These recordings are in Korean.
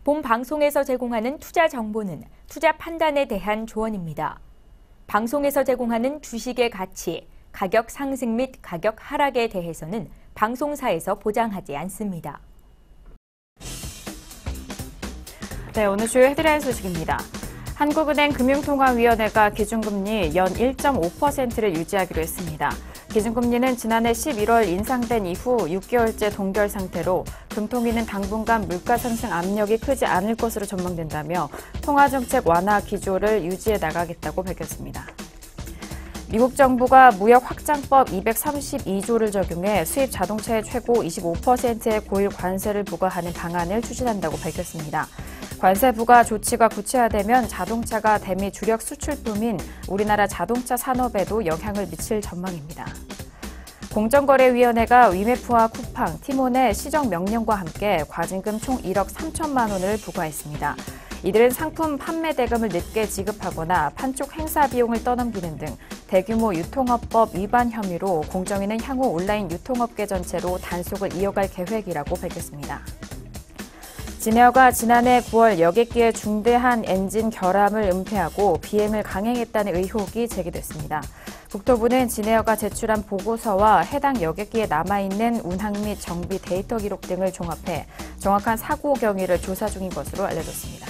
본 방송에서 제공하는 투자 정보는 투자 판단에 대한 조언입니다. 방송에서 제공하는 주식의 가치, 가격 상승 및 가격 하락에 대해서는 방송사에서 보장하지 않습니다. 네, 오늘 주요 헤드라인 소식입니다. 한국은행 금융통화위원회가 기준금리 연 1.5%를 유지하기로 했습니다. 기준금리는 지난해 11월 인상된 이후 6개월째 동결 상태로 금통위는 당분간 물가 상승 압력이 크지 않을 것으로 전망된다며 통화정책 완화 기조를 유지해 나가겠다고 밝혔습니다. 미국 정부가 무역 확장법 232조를 적용해 수입 자동차의 최고 25%의 고일 관세를 부과하는 방안을 추진한다고 밝혔습니다. 관세 부과 조치가 구체화되면 자동차가 대미 주력 수출품인 우리나라 자동차 산업에도 영향을 미칠 전망입니다. 공정거래위원회가 위메프와 쿠팡, 티몬의 시정 명령과 함께 과징금 총 1억 3천만 원을 부과했습니다. 이들은 상품 판매 대금을 늦게 지급하거나 판촉 행사 비용을 떠넘기는 등 대규모 유통업법 위반 혐의로 공정위는 향후 온라인 유통업계 전체로 단속을 이어갈 계획이라고 밝혔습니다. 진에어가 지난해 9월 여객기의 중대한 엔진 결함을 은폐하고 비행을 강행했다는 의혹이 제기됐습니다. 국토부는 진에어가 제출한 보고서와 해당 여객기에 남아있는 운항 및 정비 데이터 기록 등을 종합해 정확한 사고 경위를 조사 중인 것으로 알려졌습니다.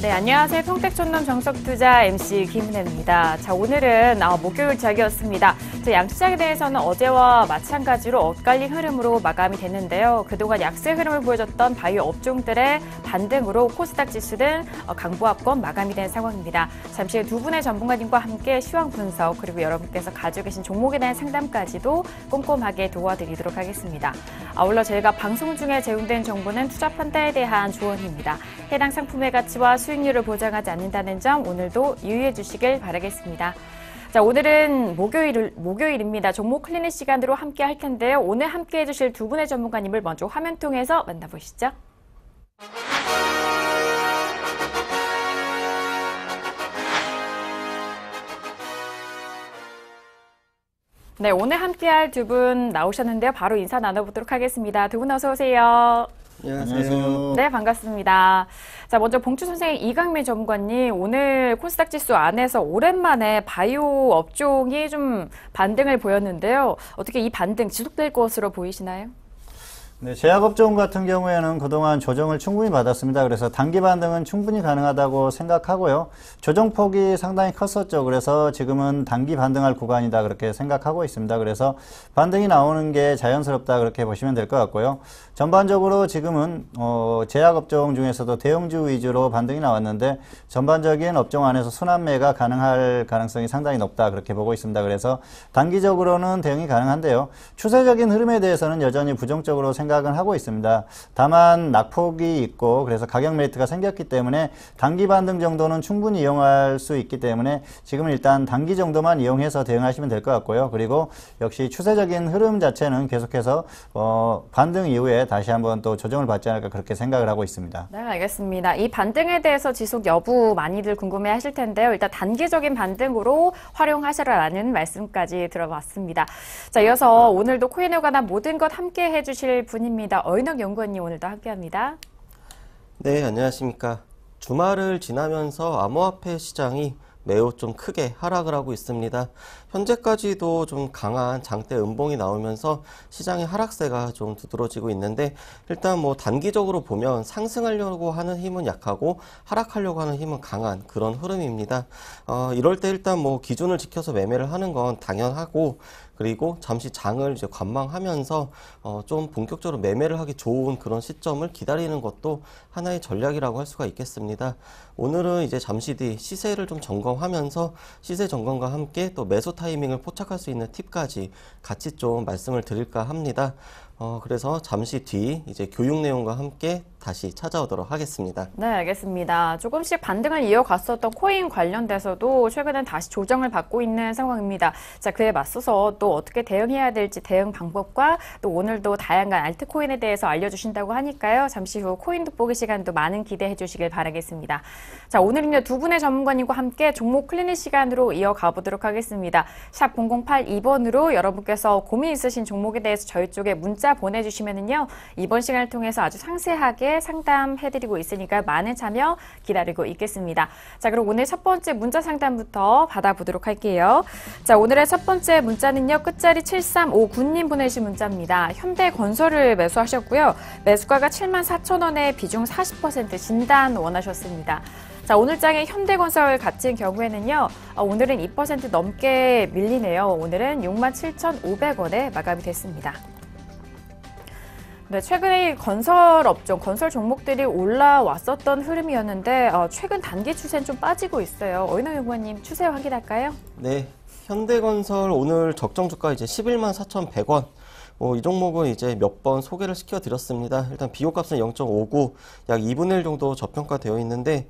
네, 안녕하세요. 평택촌놈 정석투자 MC 김은혜입니다. 자, 오늘은 목요일 장이었습니다. 양시장에 대해서는 어제와 마찬가지로 엇갈린 흐름으로 마감이 됐는데요. 그동안 약세 흐름을 보여줬던 바이오 업종들의 반등으로 코스닥 지수는 강보합권 마감이 된 상황입니다. 잠시 후에 두 분의 전문가님과 함께 시황 분석 그리고 여러분께서 가지고 계신 종목에 대한 상담까지도 꼼꼼하게 도와드리도록 하겠습니다. 아울러 저희가 방송 중에 제공된 정보는 투자 판단에 대한 조언입니다. 해당 상품의 가치와 수익률을 보장하지 않는다는 점 오늘도 유의해 주시길 바라겠습니다. 자, 오늘은 목요일입니다. 종목 클리닉 시간으로 함께 할 텐데요. 오늘 함께 해주실 두 분의 전문가님을 먼저 화면 통해서 만나보시죠. 네, 오늘 함께할 두 분 나오셨는데요. 바로 인사 나눠보도록 하겠습니다. 두 분 어서 오세요. 안녕하세요. 네, 반갑습니다. 자, 먼저 봉추 선생님, 이강민 전문가님, 오늘 코스닥 지수 안에서 오랜만에 바이오 업종이 좀 반등을 보였는데요. 어떻게 이 반등 지속될 것으로 보이시나요? 네, 제약업종 같은 경우에는 그동안 조정을 충분히 받았습니다. 그래서 단기 반등은 충분히 가능하다고 생각하고요. 조정폭이 상당히 컸었죠. 그래서 지금은 단기 반등할 구간이다 그렇게 생각하고 있습니다. 그래서 반등이 나오는 게 자연스럽다 그렇게 보시면 될 것 같고요. 전반적으로 지금은 제약업종 중에서도 대형주 위주로 반등이 나왔는데 전반적인 업종 안에서 순환매가 가능할 가능성이 상당히 높다 그렇게 보고 있습니다. 그래서 단기적으로는 대응이 가능한데요. 추세적인 흐름에 대해서는 여전히 부정적으로 생각은 하고 있습니다. 다만 낙폭이 있고 그래서 가격 메리트가 생겼기 때문에 단기 반등 정도는 충분히 이용할 수 있기 때문에 지금은 일단 단기 정도만 이용해서 대응하시면 될 것 같고요. 그리고 역시 추세적인 흐름 자체는 계속해서 반등 이후에 다시 한번 또 조정을 받지 않을까 그렇게 생각을 하고 있습니다. 네, 알겠습니다. 이 반등에 대해서 지속 여부 많이들 궁금해 하실 텐데요. 일단 단기적인 반등으로 활용하시라는 말씀까지 들어봤습니다. 자, 이어서 오늘도 코인에 관한 모든 것 함께 해주실 분입니다. 어인혁 연구원님 오늘도 함께합니다. 네, 안녕하십니까. 주말을 지나면서 암호화폐 시장이 매우 좀 크게 하락을 하고 있습니다. 현재까지도 좀 강한 장대 음봉이 나오면서 시장의 하락세가 좀 두드러지고 있는데 일단 뭐 단기적으로 보면 상승하려고 하는 힘은 약하고 하락하려고 하는 힘은 강한 그런 흐름입니다. 이럴 때 일단 뭐 기준을 지켜서 매매를 하는 건 당연하고 그리고 잠시 장을 이제 관망하면서 좀 본격적으로 매매를 하기 좋은 그런 시점을 기다리는 것도 하나의 전략이라고 할 수가 있겠습니다. 오늘은 이제 잠시 뒤 시세를 좀 점검하면서 시세 점검과 함께 또 매수 타이밍을 포착할 수 있는 팁까지 같이 좀 말씀을 드릴까 합니다. 그래서 잠시 뒤 이제 교육 내용과 함께 다시 찾아오도록 하겠습니다. 네, 알겠습니다. 조금씩 반등을 이어갔었던 코인 관련돼서도 최근엔 다시 조정을 받고 있는 상황입니다. 자, 그에 맞서서 또 어떻게 대응해야 될지 대응 방법과 또 오늘도 다양한 알트코인에 대해서 알려주신다고 하니까요. 잠시 후 코인 돋보기 시간도 많은 기대해 주시길 바라겠습니다. 자, 오늘은요, 두 분의 전문가님과 함께 종목 클리닉 시간으로 이어가 보도록 하겠습니다. 샵 0082번으로 여러분께서 고민 있으신 종목에 대해서 저희 쪽에 문자 보내주시면은요, 이번 시간을 통해서 아주 상세하게 상담해드리고 있으니까 많은 참여 기다리고 있겠습니다. 자, 그럼 오늘 첫 번째 문자 상담부터 받아보도록 할게요. 자, 오늘의 첫 번째 문자는요, 끝자리 7359님 보내신 문자입니다. 현대건설을 매수하셨고요. 매수가가 74,000원에 비중 40% 진단 원하셨습니다. 자, 오늘 장의 현대건설 같은 경우에는요, 오늘은 2% 넘게 밀리네요. 오늘은 67,500원에 마감이 됐습니다. 네, 최근에 건설 업종, 건설 종목들이 올라왔었던 흐름이었는데 최근 단기 추세는 좀 빠지고 있어요. 어인호 연구원님 추세 확인할까요? 네, 현대건설 오늘 적정 주가 이제 114,100원. 이 종목은 이제 몇 번 소개를 시켜드렸습니다. 일단 비교값은 0.59, 약 2분의 1 정도 저평가되어 있는데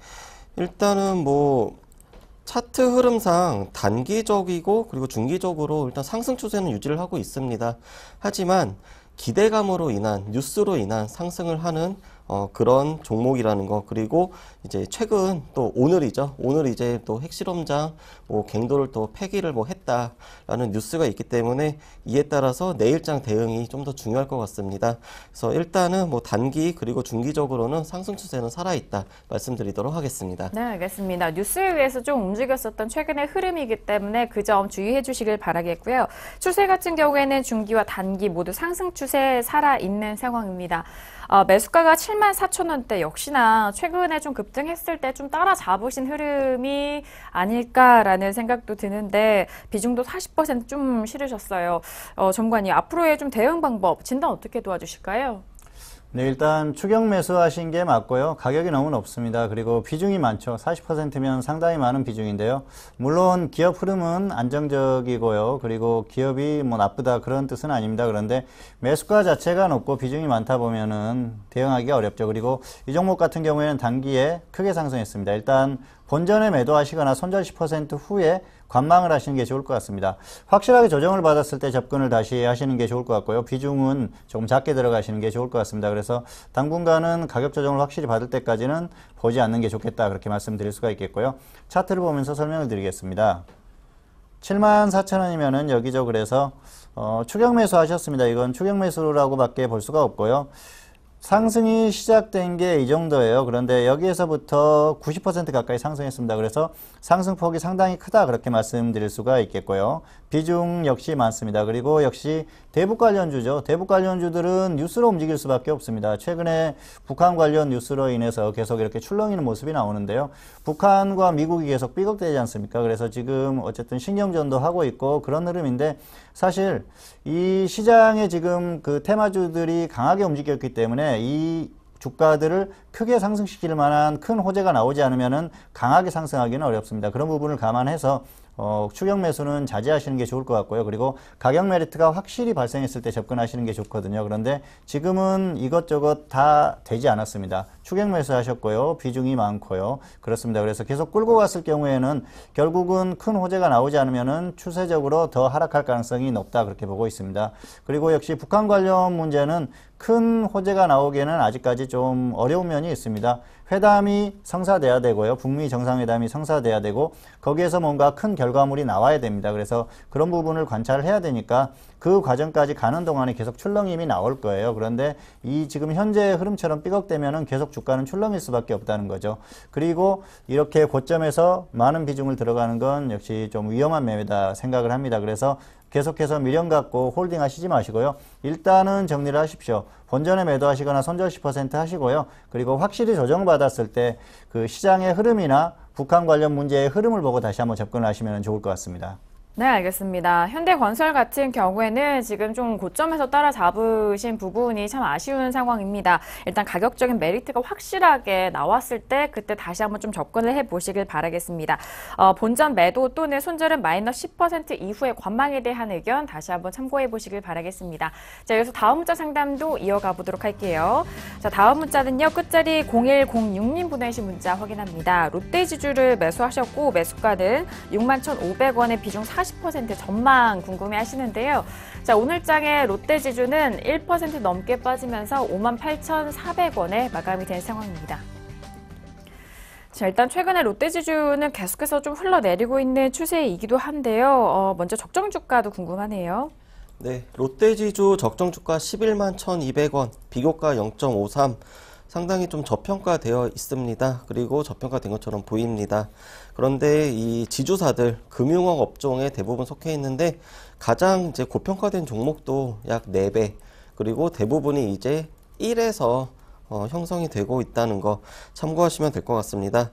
일단은 차트 흐름상 단기적이고 그리고 중기적으로 일단 상승 추세는 유지를 하고 있습니다. 하지만 기대감으로 인한 뉴스로 인한 상승을 하는 그런 종목이라는 거, 그리고 이제 최근 또 오늘이죠. 오늘 이제 또 핵실험장 갱도를 또 폐기를 했다라는 뉴스가 있기 때문에 이에 따라서 내일장 대응이 좀 더 중요할 것 같습니다. 그래서 일단은 단기 그리고 중기적으로는 상승 추세는 살아있다 말씀드리도록 하겠습니다. 네, 알겠습니다. 뉴스에 의해서 좀 움직였었던 최근의 흐름이기 때문에 그 점 주의해 주시길 바라겠고요. 추세 같은 경우에는 중기와 단기 모두 상승 추세에 살아있는 상황입니다. 매수가가 74,000원대 역시나 최근에 좀 급등했을 때 좀 따라잡으신 흐름이 아닐까라는 생각도 드는데 비중도 40% 좀 실으셨어요. 전문가님, 앞으로의 좀 대응 방법 진단 어떻게 도와주실까요? 네, 일단 추격 매수하신 게 맞고요. 가격이 너무 높습니다. 그리고 비중이 많죠. 40%면 상당히 많은 비중인데요. 물론 기업 흐름은 안정적이고요. 그리고 기업이 나쁘다 그런 뜻은 아닙니다. 그런데 매수가 자체가 높고 비중이 많다 보면은 대응하기가 어렵죠. 그리고 이 종목 같은 경우에는 단기에 크게 상승했습니다. 일단 본전에 매도하시거나 손절 10% 후에 관망을 하시는 게 좋을 것 같습니다. 확실하게 조정을 받았을 때 접근을 다시 하시는 게 좋을 것 같고요. 비중은 조금 작게 들어가시는 게 좋을 것 같습니다. 그래서 당분간은 가격 조정을 확실히 받을 때까지는 보지 않는 게 좋겠다, 그렇게 말씀드릴 수가 있겠고요. 차트를 보면서 설명을 드리겠습니다. 74,000원이면은 여기죠. 그래서 추격 매수 하셨습니다. 이건 추격 매수라고 밖에 볼 수가 없고요. 상승이 시작된 게 이 정도예요. 그런데 여기에서부터 90% 가까이 상승했습니다. 그래서 상승폭이 상당히 크다, 그렇게 말씀드릴 수가 있겠고요. 비중 역시 많습니다. 그리고 역시 대북 관련주죠. 대북 관련주들은 뉴스로 움직일 수밖에 없습니다. 최근에 북한 관련 뉴스로 인해서 계속 이렇게 출렁이는 모습이 나오는데요. 북한과 미국이 계속 삐걱대지 않습니까? 그래서 지금 어쨌든 신경전도 하고 있고 그런 흐름인데, 사실 이 시장에 지금 그 테마주들이 강하게 움직였기 때문에 이 주가들을 크게 상승시킬 만한 큰 호재가 나오지 않으면은 강하게 상승하기는 어렵습니다. 그런 부분을 감안해서 추격 매수는 자제하시는 게 좋을 것 같고요. 그리고 가격 메리트가 확실히 발생했을 때 접근하시는 게 좋거든요. 그런데 지금은 이것저것 다 되지 않았습니다. 추격 매수 하셨고요. 비중이 많고요. 그렇습니다. 그래서 계속 끌고 갔을 경우에는 결국은 큰 호재가 나오지 않으면은 추세적으로 더 하락할 가능성이 높다, 그렇게 보고 있습니다. 그리고 역시 북한 관련 문제는 큰 호재가 나오기에는 아직까지 좀 어려운 면이 있습니다. 회담이 성사돼야 되고요. 북미 정상회담이 성사돼야 되고 거기에서 뭔가 큰 결과물이 나와야 됩니다. 그래서 그런 부분을 관찰을 해야 되니까 그 과정까지 가는 동안에 계속 출렁임이 나올 거예요. 그런데 이 지금 현재 흐름처럼 삐걱대면은 계속 주가는 출렁일 수밖에 없다는 거죠. 그리고 이렇게 고점에서 많은 비중을 들어가는 건 역시 좀 위험한 매매다 생각을 합니다. 그래서 계속해서 미련 갖고 홀딩 하시지 마시고요. 일단은 정리를 하십시오. 본전에 매도하시거나 손절 10% 하시고요. 그리고 확실히 조정을 받았을 때 그 시장의 흐름이나 북한 관련 문제의 흐름을 보고 다시 한번 접근을 하시면 좋을 것 같습니다. 네, 알겠습니다. 현대건설 같은 경우에는 지금 좀 고점에서 따라잡으신 부분이 참 아쉬운 상황입니다. 일단 가격적인 메리트가 확실하게 나왔을 때 그때 다시 한번 좀 접근을 해보시길 바라겠습니다. 본전 매도 또는 손절은 마이너스 10% 이후의 관망에 대한 의견 다시 한번 참고해보시길 바라겠습니다. 자, 여기서 다음 문자 상담도 이어가 보도록 할게요. 자, 다음 문자는요. 끝자리 0106님 보내신 문자 확인합니다. 롯데지주를 매수하셨고 매수가는 61,500원의 비중 40% 전망 궁금해 하시는데요. 자, 오늘장에 롯데지주는 1% 넘게 빠지면서 58,400원에 마감이 된 상황입니다. 자, 일단 최근에 롯데지주는 계속해서 좀 흘러내리고 있는 추세이기도 한데요. 먼저 적정 주가도 궁금하네요. 네, 롯데지주 적정주가 11만 1,200원, 비교가 0.53. 상당히 좀 저평가되어 있습니다. 그리고 저평가된 것처럼 보입니다. 그런데 이 지주사들 금융업 업종에 대부분 속해 있는데 가장 이제 고평가된 종목도 약 4배, 그리고 대부분이 이제 1에서 형성이 되고 있다는 거 참고하시면 될 것 같습니다.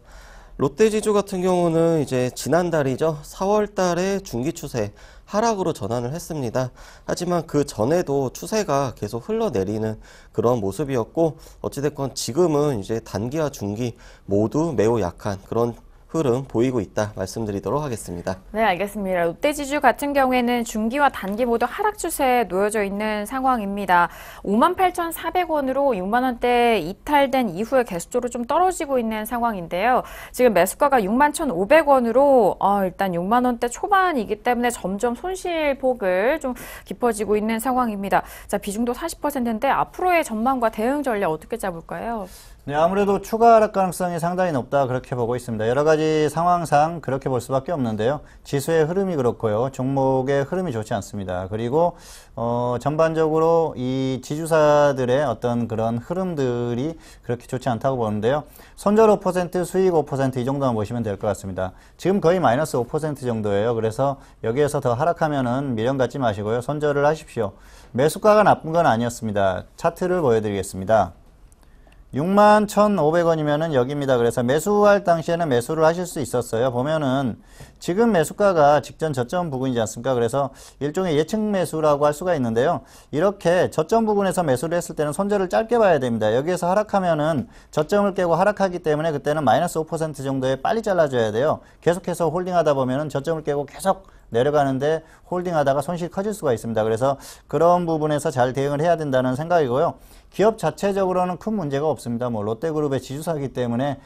롯데지주 같은 경우는 이제 지난달이죠. 4월 달에 중기 추세 하락으로 전환을 했습니다. 하지만 그 전에도 추세가 계속 흘러내리는 그런 모습이었고, 어찌됐건 지금은 이제 단기와 중기 모두 매우 약한 그런 흐름 보이고 있다 말씀드리도록 하겠습니다. 네, 알겠습니다. 롯데지주 같은 경우에는 중기와 단기 모두 하락 추세에 놓여져 있는 상황입니다. 58,400원으로 6만 원대 이탈된 이후에 계속적으로 좀 떨어지고 있는 상황인데요. 지금 매수가가 61,500원으로 일단 6만 원대 초반이기 때문에 점점 손실폭을 좀 깊어지고 있는 상황입니다. 자, 비중도 40%인데 앞으로의 전망과 대응 전략 어떻게 잡을까요? 네, 아무래도 추가 하락 가능성이 상당히 높다 그렇게 보고 있습니다. 여러 가지 상황상 그렇게 볼 수밖에 없는데요. 지수의 흐름이 그렇고요. 종목의 흐름이 좋지 않습니다. 그리고 전반적으로 이 지주사들의 어떤 그런 흐름들이 그렇게 좋지 않다고 보는데요. 손절 5%, 수익 5% 이 정도만 보시면 될 것 같습니다. 지금 거의 마이너스 5% 정도예요. 그래서 여기에서 더 하락하면은 미련 갖지 마시고요. 손절을 하십시오. 매수가가 나쁜 건 아니었습니다. 차트를 보여드리겠습니다. 61,500원이면은 여기입니다. 그래서 매수할 당시에는 매수를 하실 수 있었어요. 보면은 지금 매수가가 직전 저점 부근이지 않습니까? 그래서 일종의 예측 매수라고 할 수가 있는데요. 이렇게 저점 부근에서 매수를 했을 때는 손절을 짧게 봐야 됩니다. 여기에서 하락하면은 저점을 깨고 하락하기 때문에 그때는 마이너스 5% 정도에 빨리 잘라줘야 돼요. 계속해서 홀딩하다 보면은 저점을 깨고 계속 내려가는데 홀딩하다가 손실이 커질 수가 있습니다. 그래서 그런 부분에서 잘 대응을 해야 된다는 생각이고요. 기업 자체적으로는 큰 문제가 없습니다. 뭐 롯데그룹의 지주사이기 때문에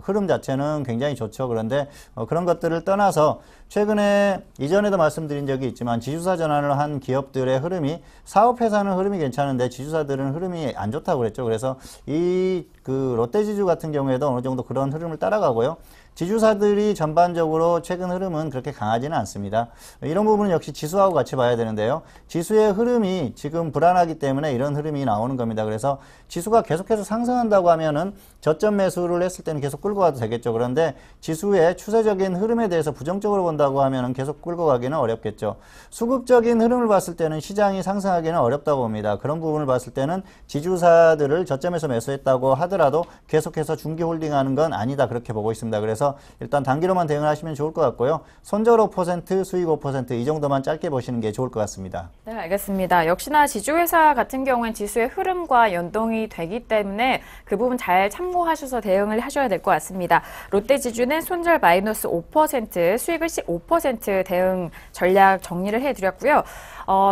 흐름 자체는 굉장히 좋죠. 그런데 그런 것들을 떠나서 최근에 이전에도 말씀드린 적이 있지만 지주사 전환을 한 기업들의 흐름이 사업회사는 흐름이 괜찮은데 지주사들은 흐름이 안 좋다고 그랬죠. 그래서 이 롯데지주 같은 경우에도 어느 정도 그런 흐름을 따라가고요. 지주사들이 전반적으로 최근 흐름은 그렇게 강하지는 않습니다. 이런 부분은 역시 지수하고 같이 봐야 되는데요. 지수의 흐름이 지금 불안하기 때문에 이런 흐름이 나오는 겁니다. 그래서 지수가 계속해서 상승한다고 하면은 저점 매수를 했을 때는 계속 끌고 가도 되겠죠. 그런데 지수의 추세적인 흐름에 대해서 부정적으로 본다고 하면은 계속 끌고 가기는 어렵겠죠. 수급적인 흐름을 봤을 때는 시장이 상승하기는 어렵다고 봅니다. 그런 부분을 봤을 때는 지주사들을 저점에서 매수했다고 하더라도 계속해서 중기 홀딩하는 건 아니다 그렇게 보고 있습니다. 그래서 일단 단기로만 대응을 하시면 좋을 것 같고요. 손절 5%, 수익 5%이 정도만 짧게 보시는 게 좋을 것 같습니다. 네, 알겠습니다. 역시나 지주회사 같은 경우엔 지수의 흐름과 연동이 되기 때문에 그 부분 잘 참고하셔서 대응을 하셔야 될 것 같습니다. 롯데지주는 손절 마이너스 5%, 수익을 15% 대응 전략 정리를 해드렸고요.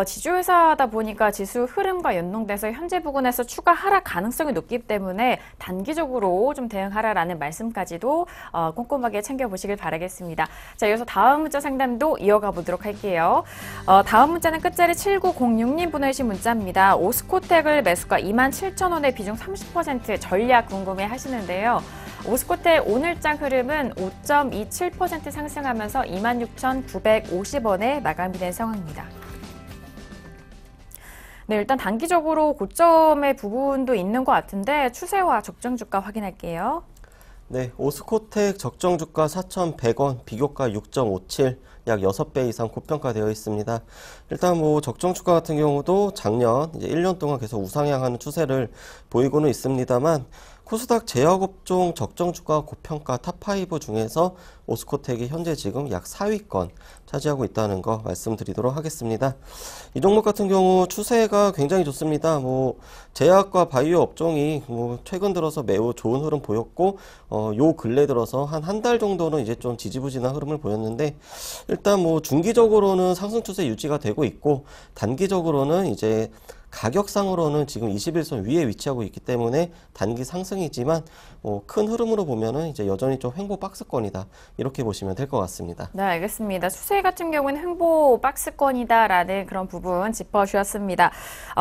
지주회사다 보니까 지수 흐름과 연동돼서 현재 부근에서 추가 하락 가능성이 높기 때문에 단기적으로 좀 대응하라라는 말씀까지도 꼼꼼하게 챙겨보시길 바라겠습니다. 자, 이어서 다음 문자 상담도 이어가 보도록 할게요. 다음 문자는 끝자리 7906님 보내주신 문자입니다. 오스코텍을 매수가 27,000원에 비중 30% 전략 궁금해 하시는데요. 오스코텍 오늘장 흐름은 5.27% 상승하면서 26,950원에 마감이 된 상황입니다. 네, 일단 단기적으로 고점의 부분도 있는 것 같은데 추세와 적정 주가 확인할게요. 네, 오스코텍 적정 주가 4,100원, 비교가 6.57, 약 6배 이상 고평가되어 있습니다. 일단 뭐 적정 주가 같은 경우도 작년 이제 1년 동안 계속 우상향하는 추세를 보이고는 있습니다만 코스닥 제약업종 적정주가 고평가 탑5 중에서 오스코텍이 현재 지금 약 4위권 차지하고 있다는 거 말씀드리도록 하겠습니다. 이 종목 같은 경우 추세가 굉장히 좋습니다. 제약과 바이오 업종이 최근 들어서 매우 좋은 흐름 보였고, 요 근래 들어서 한 달 정도는 이제 좀 지지부진한 흐름을 보였는데, 일단 중기적으로는 상승 추세 유지가 되고 있고, 단기적으로는 이제 가격상으로는 지금 21선 위에 위치하고 있기 때문에 단기 상승이지만 큰 흐름으로 보면은 이제 여전히 좀 횡보 박스권이다, 이렇게 보시면 될 것 같습니다. 네, 알겠습니다. 추세 같은 경우는 횡보 박스권이다라는 그런 부분 짚어주셨습니다.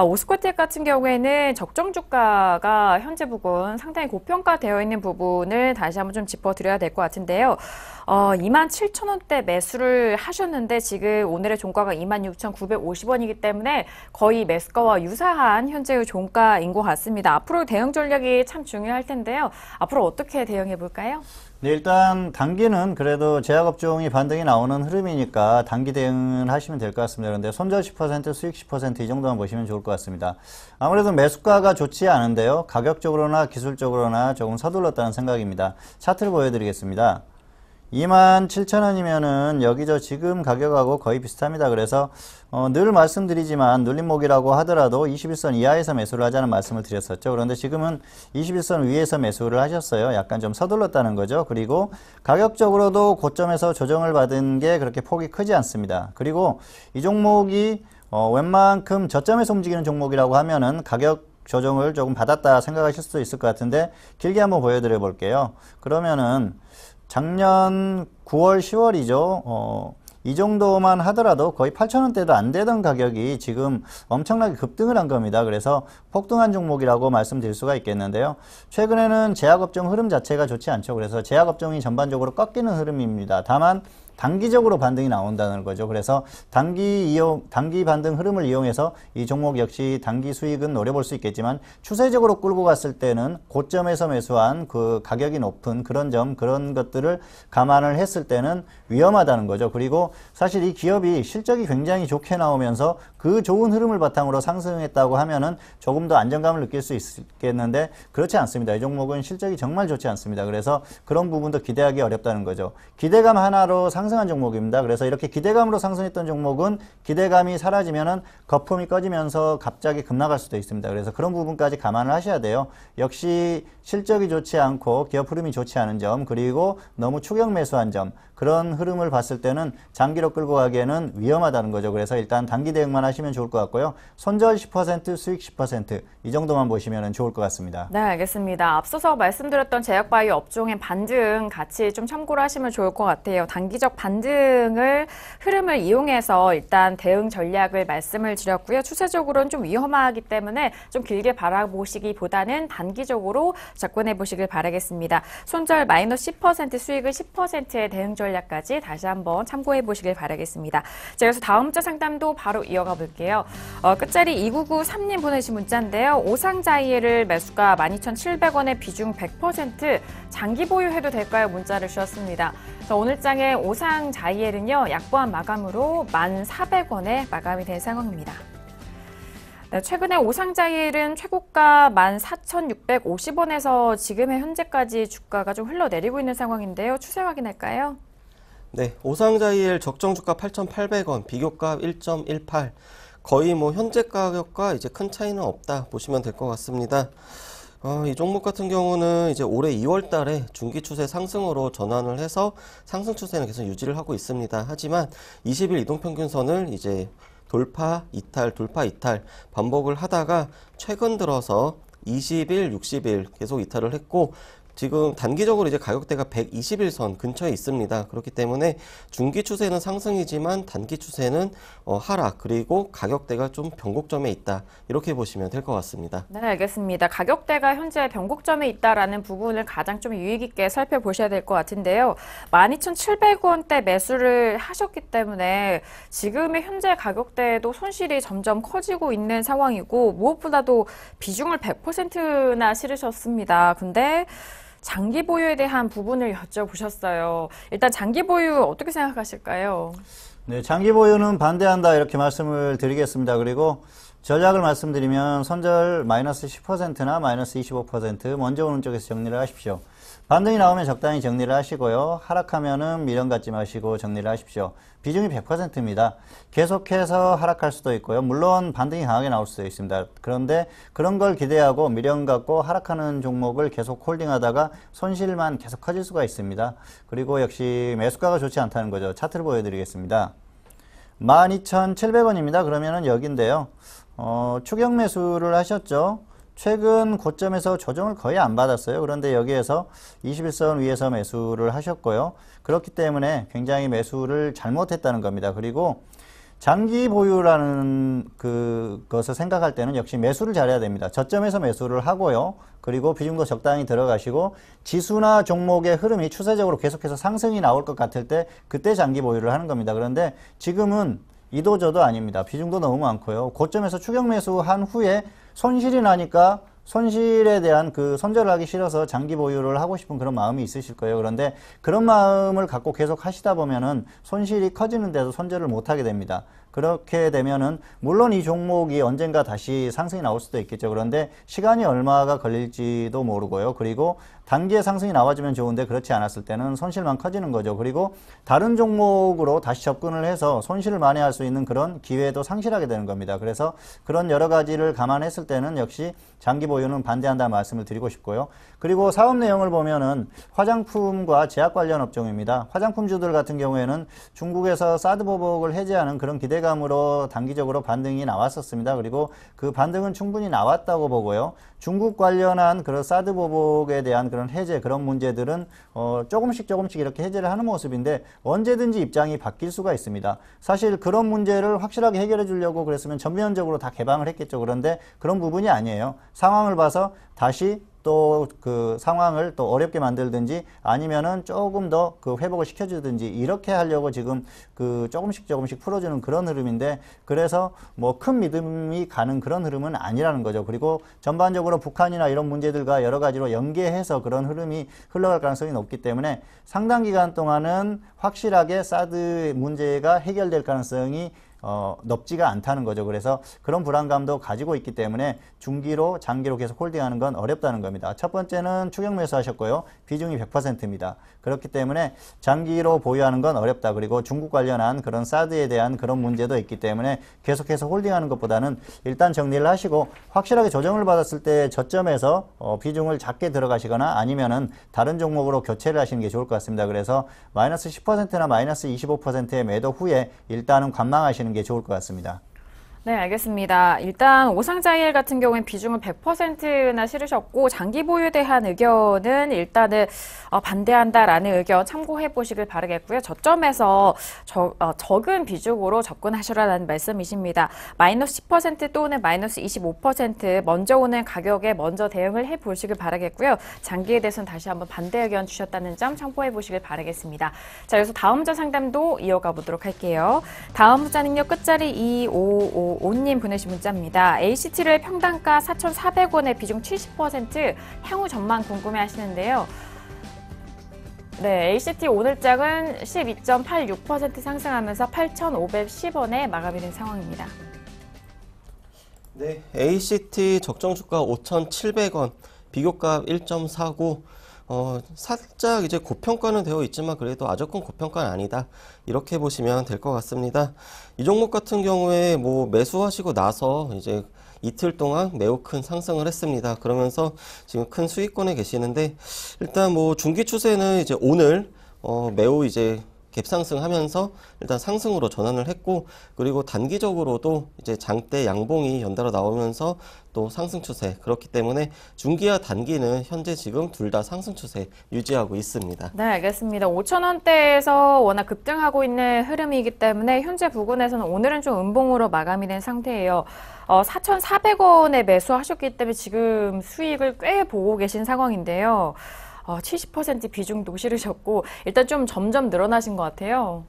오스코텍 같은 경우에는 적정 주가가 현재 부분 상당히 고평가되어 있는 부분을 다시 한번 좀 짚어드려야 될 것 같은데요. 27,000원대 매수를 하셨는데 지금 오늘의 종가가 26,950원이기 때문에 거의 매수가와 유사한 현재의 종가인 것 같습니다. 앞으로 대응 전략이 참 중요할 텐데요. 앞으로 어떻게 대응해 볼까요? 네, 일단 단기는 그래도 제약업종이 반등이 나오는 흐름이니까 단기 대응을 하시면 될 것 같습니다. 그런데 손절 10%, 수익 10% 이 정도만 보시면 좋을 것 같습니다. 아무래도 매수가가 좋지 않은데요. 가격적으로나 기술적으로나 조금 서둘렀다는 생각입니다. 차트를 보여드리겠습니다. 27,000원이면은 여기저 지금 가격하고 거의 비슷합니다. 그래서 늘 말씀드리지만 눌림목이라고 하더라도 21선 이하에서 매수를 하자는 말씀을 드렸었죠. 그런데 지금은 21선 위에서 매수를 하셨어요. 약간 좀 서둘렀다는 거죠. 그리고 가격적으로도 고점에서 조정을 받은 게 그렇게 폭이 크지 않습니다. 그리고 이 종목이 웬만큼 저점에서 움직이는 종목이라고 하면은 가격 조정을 조금 받았다 생각하실 수도 있을 것 같은데, 길게 한번 보여드려 볼게요. 그러면은 작년 9월, 10월이죠. 이 정도만 하더라도 거의 8,000원대도 안 되던 가격이 지금 엄청나게 급등을 한 겁니다. 그래서 폭등한 종목이라고 말씀드릴 수가 있겠는데요. 최근에는 제약업종 흐름 자체가 좋지 않죠. 그래서 제약업종이 전반적으로 꺾이는 흐름입니다. 다만 단기적으로 반등이 나온다는 거죠. 그래서 단기 반등 흐름을 이용해서 이 종목 역시 단기 수익은 노려볼 수 있겠지만, 추세적으로 끌고 갔을 때는 고점에서 매수한 그 가격이 높은 그런 것들을 감안을 했을 때는 위험하다는 거죠. 그리고 사실 이 기업이 실적이 굉장히 좋게 나오면서 그 좋은 흐름을 바탕으로 상승했다고 하면은 조금 더 안정감을 느낄 수 있겠는데, 그렇지 않습니다. 이 종목은 실적이 정말 좋지 않습니다. 그래서 그런 부분도 기대하기 어렵다는 거죠. 기대감 하나로 상승한 종목입니다. 그래서 이렇게 기대감으로 상승했던 종목은 기대감이 사라지면은 거품이 꺼지면서 갑자기 급락할 수도 있습니다. 그래서 그런 부분까지 감안을 하셔야 돼요. 역시 실적이 좋지 않고 기업 흐름이 좋지 않은 점, 그리고 너무 추격 매수한 점, 그런 흐름을 봤을 때는 장기로 끌고 가기에는 위험하다는 거죠. 그래서 일단 단기 대응만 하시면 좋을 것 같고요. 손절 10%, 수익 10%, 이 정도만 보시면 좋을 것 같습니다. 네, 알겠습니다. 앞서서 말씀드렸던 제약바이오 업종의 반등 같이 좀 참고를 하시면 좋을 것 같아요. 단기적 반등을 흐름을 이용해서 일단 대응 전략을 말씀을 드렸고요. 추세적으로는 좀 위험하기 때문에 좀 길게 바라보시기보다는 단기적으로 접근해 보시길 바라겠습니다. 손절 마이너스 10%, 수익을 10%의 대응 전략까지 다시 한번 참고해 보시길 바라겠습니다. 자, 그래서 다음 주 상담도 바로 이어가 볼게요. 끝자리 2993님 보내신 문자인데요. 오상자이에를 매수가 12,700원에 비중 100% 장기 보유해도 될까요? 문자를 주셨습니다. 오늘 장의 오상자이엘은요, 약보한 마감으로 1,400원에 마감이 된 상황입니다. 네, 최근에 오상자이엘은 최고가 14,650원에서 지금의 현재까지 주가가 좀 흘러내리고 있는 상황인데요. 추세 확인할까요? 네, 오상자이엘 적정주가 8,800원, 비교가 1.18. 거의 현재 가격과 이제 큰 차이는 없다 보시면 될 것 같습니다. 이 종목 같은 경우는 이제 올해 2월 달에 중기 추세 상승으로 전환을 해서 상승 추세는 계속 유지를 하고 있습니다. 하지만 20일 이동평균선을 이제 돌파, 이탈, 돌파, 이탈 반복을 하다가 최근 들어서 20일, 60일 계속 이탈을 했고, 지금 단기적으로 이제 가격대가 121선 근처에 있습니다. 그렇기 때문에 중기 추세는 상승이지만 단기 추세는 하락, 그리고 가격대가 좀 변곡점에 있다, 이렇게 보시면 될 것 같습니다. 네, 알겠습니다. 가격대가 현재 변곡점에 있다라는 부분을 가장 좀 유의 깊게 살펴보셔야 될 것 같은데요. 12,700원대 매수를 하셨기 때문에 지금의 현재 가격대에도 손실이 점점 커지고 있는 상황이고, 무엇보다도 비중을 100%나 실으셨습니다. 근데 장기 보유에 대한 부분을 여쭤보셨어요. 일단 장기 보유 어떻게 생각하실까요? 네, 장기 보유는 반대한다, 이렇게 말씀을 드리겠습니다. 그리고 전략을 말씀드리면 손절 마이너스 10%나 마이너스 25% 먼저 오는 쪽에서 정리를 하십시오. 반등이 나오면 적당히 정리를 하시고요. 하락하면은 미련 갖지 마시고 정리를 하십시오. 비중이 100%입니다. 계속해서 하락할 수도 있고요. 물론 반등이 강하게 나올 수도 있습니다. 그런데 그런 걸 기대하고 미련 갖고 하락하는 종목을 계속 홀딩하다가 손실만 계속 커질 수가 있습니다. 그리고 역시 매수가가 좋지 않다는 거죠. 차트를 보여드리겠습니다. 12,700원입니다. 그러면은 여기인데요. 추격 매수를 하셨죠. 최근 고점에서 조정을 거의 안 받았어요. 그런데 여기에서 21선 위에서 매수를 하셨고요. 그렇기 때문에 굉장히 매수를 잘못했다는 겁니다. 그리고 장기 보유라는 그것을 생각할 때는 역시 매수를 잘해야 됩니다. 저점에서 매수를 하고요. 그리고 비중도 적당히 들어가시고 지수나 종목의 흐름이 추세적으로 계속해서 상승이 나올 것 같을 때 그때 장기 보유를 하는 겁니다. 그런데 지금은 이도저도 아닙니다. 비중도 너무 많고요. 고점에서 추격 매수한 후에 손실이 나니까 손실에 대한 그 손절을 하기 싫어서 장기 보유를 하고 싶은 그런 마음이 있으실 거예요. 그런데 그런 마음을 갖고 계속 하시다 보면은 손실이 커지는데도 손절을 못 하게 됩니다. 그렇게 되면은 물론 이 종목이 언젠가 다시 상승이 나올 수도 있겠죠. 그런데 시간이 얼마가 걸릴지도 모르고요. 그리고 단기에 상승이 나와주면 좋은데 그렇지 않았을 때는 손실만 커지는 거죠. 그리고 다른 종목으로 다시 접근을 해서 손실을 만회할 수 있는 그런 기회도 상실하게 되는 겁니다. 그래서 그런 여러 가지를 감안했을 때는 역시 장기 보유는 반대한다는 말씀을 드리고 싶고요. 그리고 사업 내용을 보면은 화장품과 제약 관련 업종입니다. 화장품주들 같은 경우에는 중국에서 사드 보복을 해제하는 그런 기대감으로 단기적으로 반등이 나왔었습니다. 그리고 그 반등은 충분히 나왔다고 보고요. 중국 관련한 그런 사드 보복에 대한 그런 해제, 그런 문제들은 조금씩 이렇게 해제를 하는 모습인데 언제든지 입장이 바뀔 수가 있습니다. 사실 그런 문제를 확실하게 해결해 주려고 그랬으면 전면적으로 다 개방을 했겠죠. 그런데 그런 부분이 아니에요. 상황을 봐서 다시 또 그 상황을 또 어렵게 만들든지 아니면은 조금 더 그 회복을 시켜주든지 이렇게 하려고 지금 그 조금씩 풀어주는 그런 흐름인데 그래서 뭐 큰 믿음이 가는 그런 흐름은 아니라는 거죠. 그리고 전반적으로 북한이나 이런 문제들과 여러 가지로 연계해서 그런 흐름이 흘러갈 가능성이 높기 때문에 상당 기간 동안은 확실하게 사드 문제가 해결될 가능성이 높지가 않다는 거죠. 그래서 그런 불안감도 가지고 있기 때문에 중기로 장기로 계속 홀딩하는 건 어렵다는 겁니다. 첫 번째는 추격 매수하셨고요. 비중이 100%입니다. 그렇기 때문에 장기로 보유하는 건 어렵다. 그리고 중국 관련한 그런 사드에 대한 그런 문제도 있기 때문에 계속해서 홀딩하는 것보다는 일단 정리를 하시고 확실하게 조정을 받았을 때 저점에서 비중을 작게 들어가시거나 아니면은 다른 종목으로 교체를 하시는 게 좋을 것 같습니다. 그래서 마이너스 10%나 마이너스 25%의 매도 후에 일단은 관망하시는 게 좋을 것 같습니다. 네, 알겠습니다. 일단 오상자일 같은 경우엔 비중을 100%나 실으셨고 장기 보유에 대한 의견은 일단은 반대한다라는 의견 참고해 보시길 바라겠고요. 저점에서 적은 비중으로 접근하셔라라는 말씀이십니다. 마이너스 10% 또는 마이너스 25% 먼저 오는 가격에 먼저 대응을 해 보시길 바라겠고요. 장기에 대해서는 다시 한번 반대 의견 주셨다는 점 참고해 보시길 바라겠습니다. 자, 여기서 다음 자 상담도 이어가 보도록 할게요. 다음 문자는요. 끝자리 2555님 보내신 문자입니다. ACT를 평단가 4,400원에 비중 70% 향후 전망 궁금해 하시는데요. 네, ACT 오늘장은 12.86% 상승하면서 8,510원에 마감이 된 상황입니다. 네, ACT 적정 주가 5,700원, 비교가 1.49. 살짝 이제 고평가는 되어 있지만 그래도 아주큰 고평가는 아니다. 이렇게 보시면 될 것 같습니다. 이 종목 같은 경우에 뭐 매수하시고 나서 이제 이틀 동안 매우 큰 상승을 했습니다. 그러면서 지금 큰 수익권에 계시는데 일단 뭐 중기 추세는 이제 오늘 매우 이제 갭상승하면서 일단 상승으로 전환을 했고 그리고 단기적으로도 이제 장대 양봉이 연달아 나오면서 또 상승 추세 그렇기 때문에 중기와 단기는 현재 지금 둘 다 상승 추세 유지하고 있습니다. 네, 알겠습니다. 5,000원대에서 워낙 급등하고 있는 흐름이기 때문에 현재 부근에서는 오늘은 좀 음봉으로 마감이 된 상태예요. 4,400원에 매수하셨기 때문에 지금 수익을 꽤 보고 계신 상황인데요. 70% 비중도 실으셨고 일단 좀 점점 늘어나신 것 같아요.